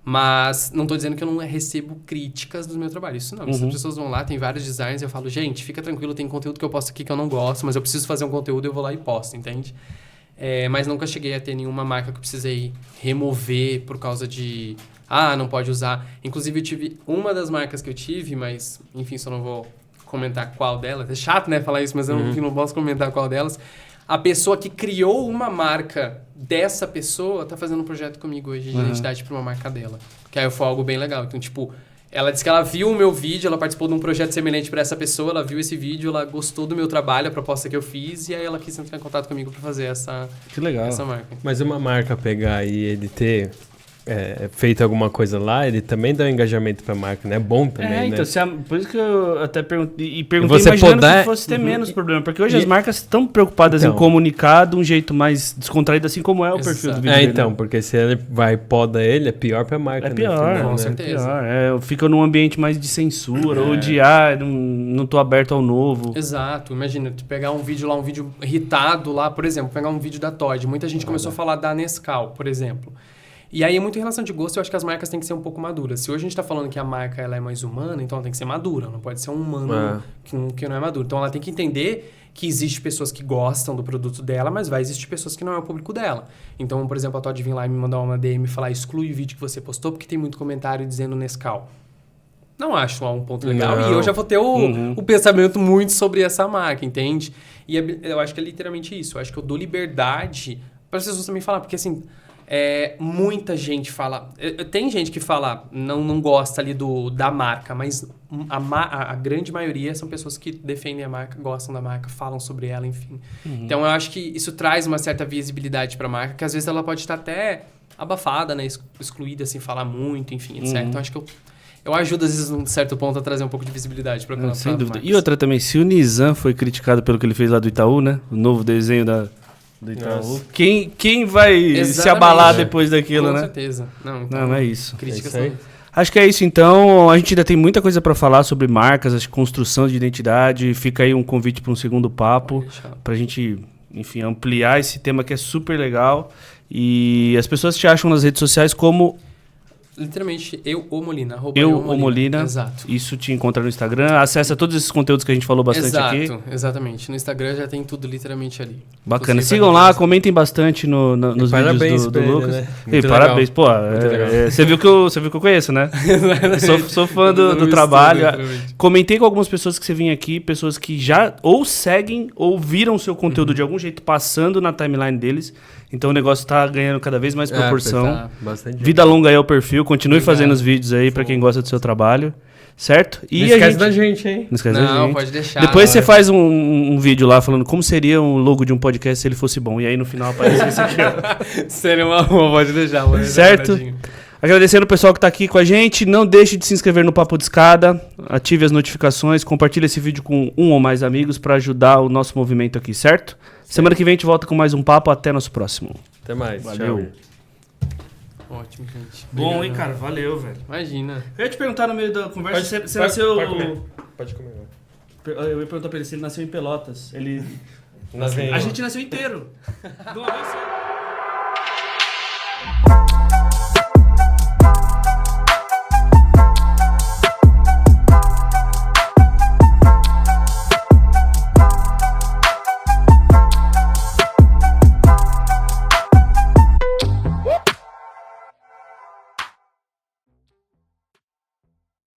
Mas não tô dizendo que eu não recebo críticas do meu trabalho. Isso não. As pessoas vão lá, tem vários designs, eu falo, gente, fica tranquilo, tem conteúdo que eu posto aqui que eu não gosto, mas eu preciso fazer um conteúdo, eu vou lá e posto, entende? Mas nunca cheguei a ter nenhuma marca que eu precisei remover por causa de... não pode usar. Inclusive, eu tive uma das marcas que eu tive, mas, enfim, só não vou comentar qual delas. É chato, né, falar isso, mas eu não posso comentar qual delas. A pessoa que criou uma marca dessa pessoa tá fazendo um projeto comigo hoje de identidade para uma marca dela. Que aí foi algo bem legal. Então, tipo... Ela disse que ela viu o meu vídeo, ela participou de um projeto semelhante para essa pessoa, ela viu esse vídeo, ela gostou do meu trabalho, a proposta que eu fiz, e aí ela quis entrar em contato comigo para fazer essa marca. Mas uma marca pegar e ele ter feito alguma coisa lá, ele também dá um engajamento pra marca, né? É bom também, né? Então, por isso que eu até perguntei imaginando que fosse ter menos problema, porque hoje as marcas estão preocupadas em comunicar de um jeito mais descontraído, assim como é o perfil do vídeo. Então, porque se ele poda ele, é pior pra marca. É pior, final, com certeza. Fica num ambiente mais de censura, ou de, não tô aberto ao novo. Exato, imagina, tu pegar um vídeo irritado lá, por exemplo, pegar um vídeo da Todd, muita gente começou a falar da Nescau, por exemplo. E aí, muito em relação de gosto, eu acho que as marcas têm que ser um pouco maduras. Se hoje a gente está falando que a marca ela é mais humana, então ela tem que ser madura. Não pode ser um humano que não é maduro. Então, ela tem que entender que existe pessoas que gostam do produto dela, mas vai existir pessoas que não é o público dela. Então, por exemplo, a Todd vir lá e me mandar uma DM e falar, exclui o vídeo que você postou porque tem muito comentário dizendo Nescau. Não acho um ponto legal. Não. E eu já vou ter o pensamento muito sobre essa marca, entende? E eu acho que é literalmente isso. Eu acho que eu dou liberdade para as pessoas também falar, porque assim... muita gente fala... Tem gente que fala, não gosta ali da marca, mas a grande maioria são pessoas que defendem a marca, gostam da marca, falam sobre ela, enfim. Então, eu acho que isso traz uma certa visibilidade para a marca, que às vezes ela pode estar até abafada, né? Excluída, sem falar muito, enfim, etc. Então, acho que eu ajudo, às vezes, num certo ponto, a trazer um pouco de visibilidade para sem dúvida. Marcas. E outra também, se o Nizam foi criticado pelo que ele fez lá do Itaú, né? O novo desenho do Itaú. Quem vai se abalar depois daquilo, né? Com certeza. Não é isso. Críticas aí. Acho que é isso, então. A gente ainda tem muita coisa para falar sobre marcas, a construção de identidade. Fica aí um convite para um segundo papo, para a gente, enfim, ampliar esse tema que é super legal. E as pessoas te acham nas redes sociais como Literalmente, eu, o Molina. O Molina. Exato. Isso te encontra no Instagram. Acessa todos esses conteúdos que a gente falou bastante aqui. Exatamente. No Instagram já tem tudo literalmente ali. Bacana. Sigam lá, comentem bastante nos vídeos do Lucas. Né? E parabéns, pô. Você viu que eu conheço, né? sou fã do trabalho. Comentei com algumas pessoas que você vinha aqui, pessoas que já ou seguem ou viram o seu conteúdo de algum jeito passando na timeline deles. Então o negócio tá ganhando cada vez mais proporção. Vida longa aí ao perfil. Continue fazendo os vídeos aí pra quem gosta do seu trabalho. Certo? E não esquece da gente, hein? Não esquece da gente. Pode deixar. Depois você faz um vídeo lá falando como seria o logo de um podcast se ele fosse bom. E aí no final aparece esse aqui. Seria uma boa, pode deixar. Certo? Agradecendo o pessoal que tá aqui com a gente. Não deixe de se inscrever no Papo de Escada. Ative as notificações. Compartilhe esse vídeo com um ou mais amigos para ajudar o nosso movimento aqui, certo? Semana que vem a gente volta com mais um papo. Até nosso próximo. Até mais. Valeu. Tchau. Ótimo, gente. Bom, hein, cara? Valeu, velho. Imagina. Eu ia te perguntar no meio da conversa, você nasceu... Pode comer. Eu ia perguntar pra ele se ele nasceu em Pelotas. Ele... A gente nasceu inteiro.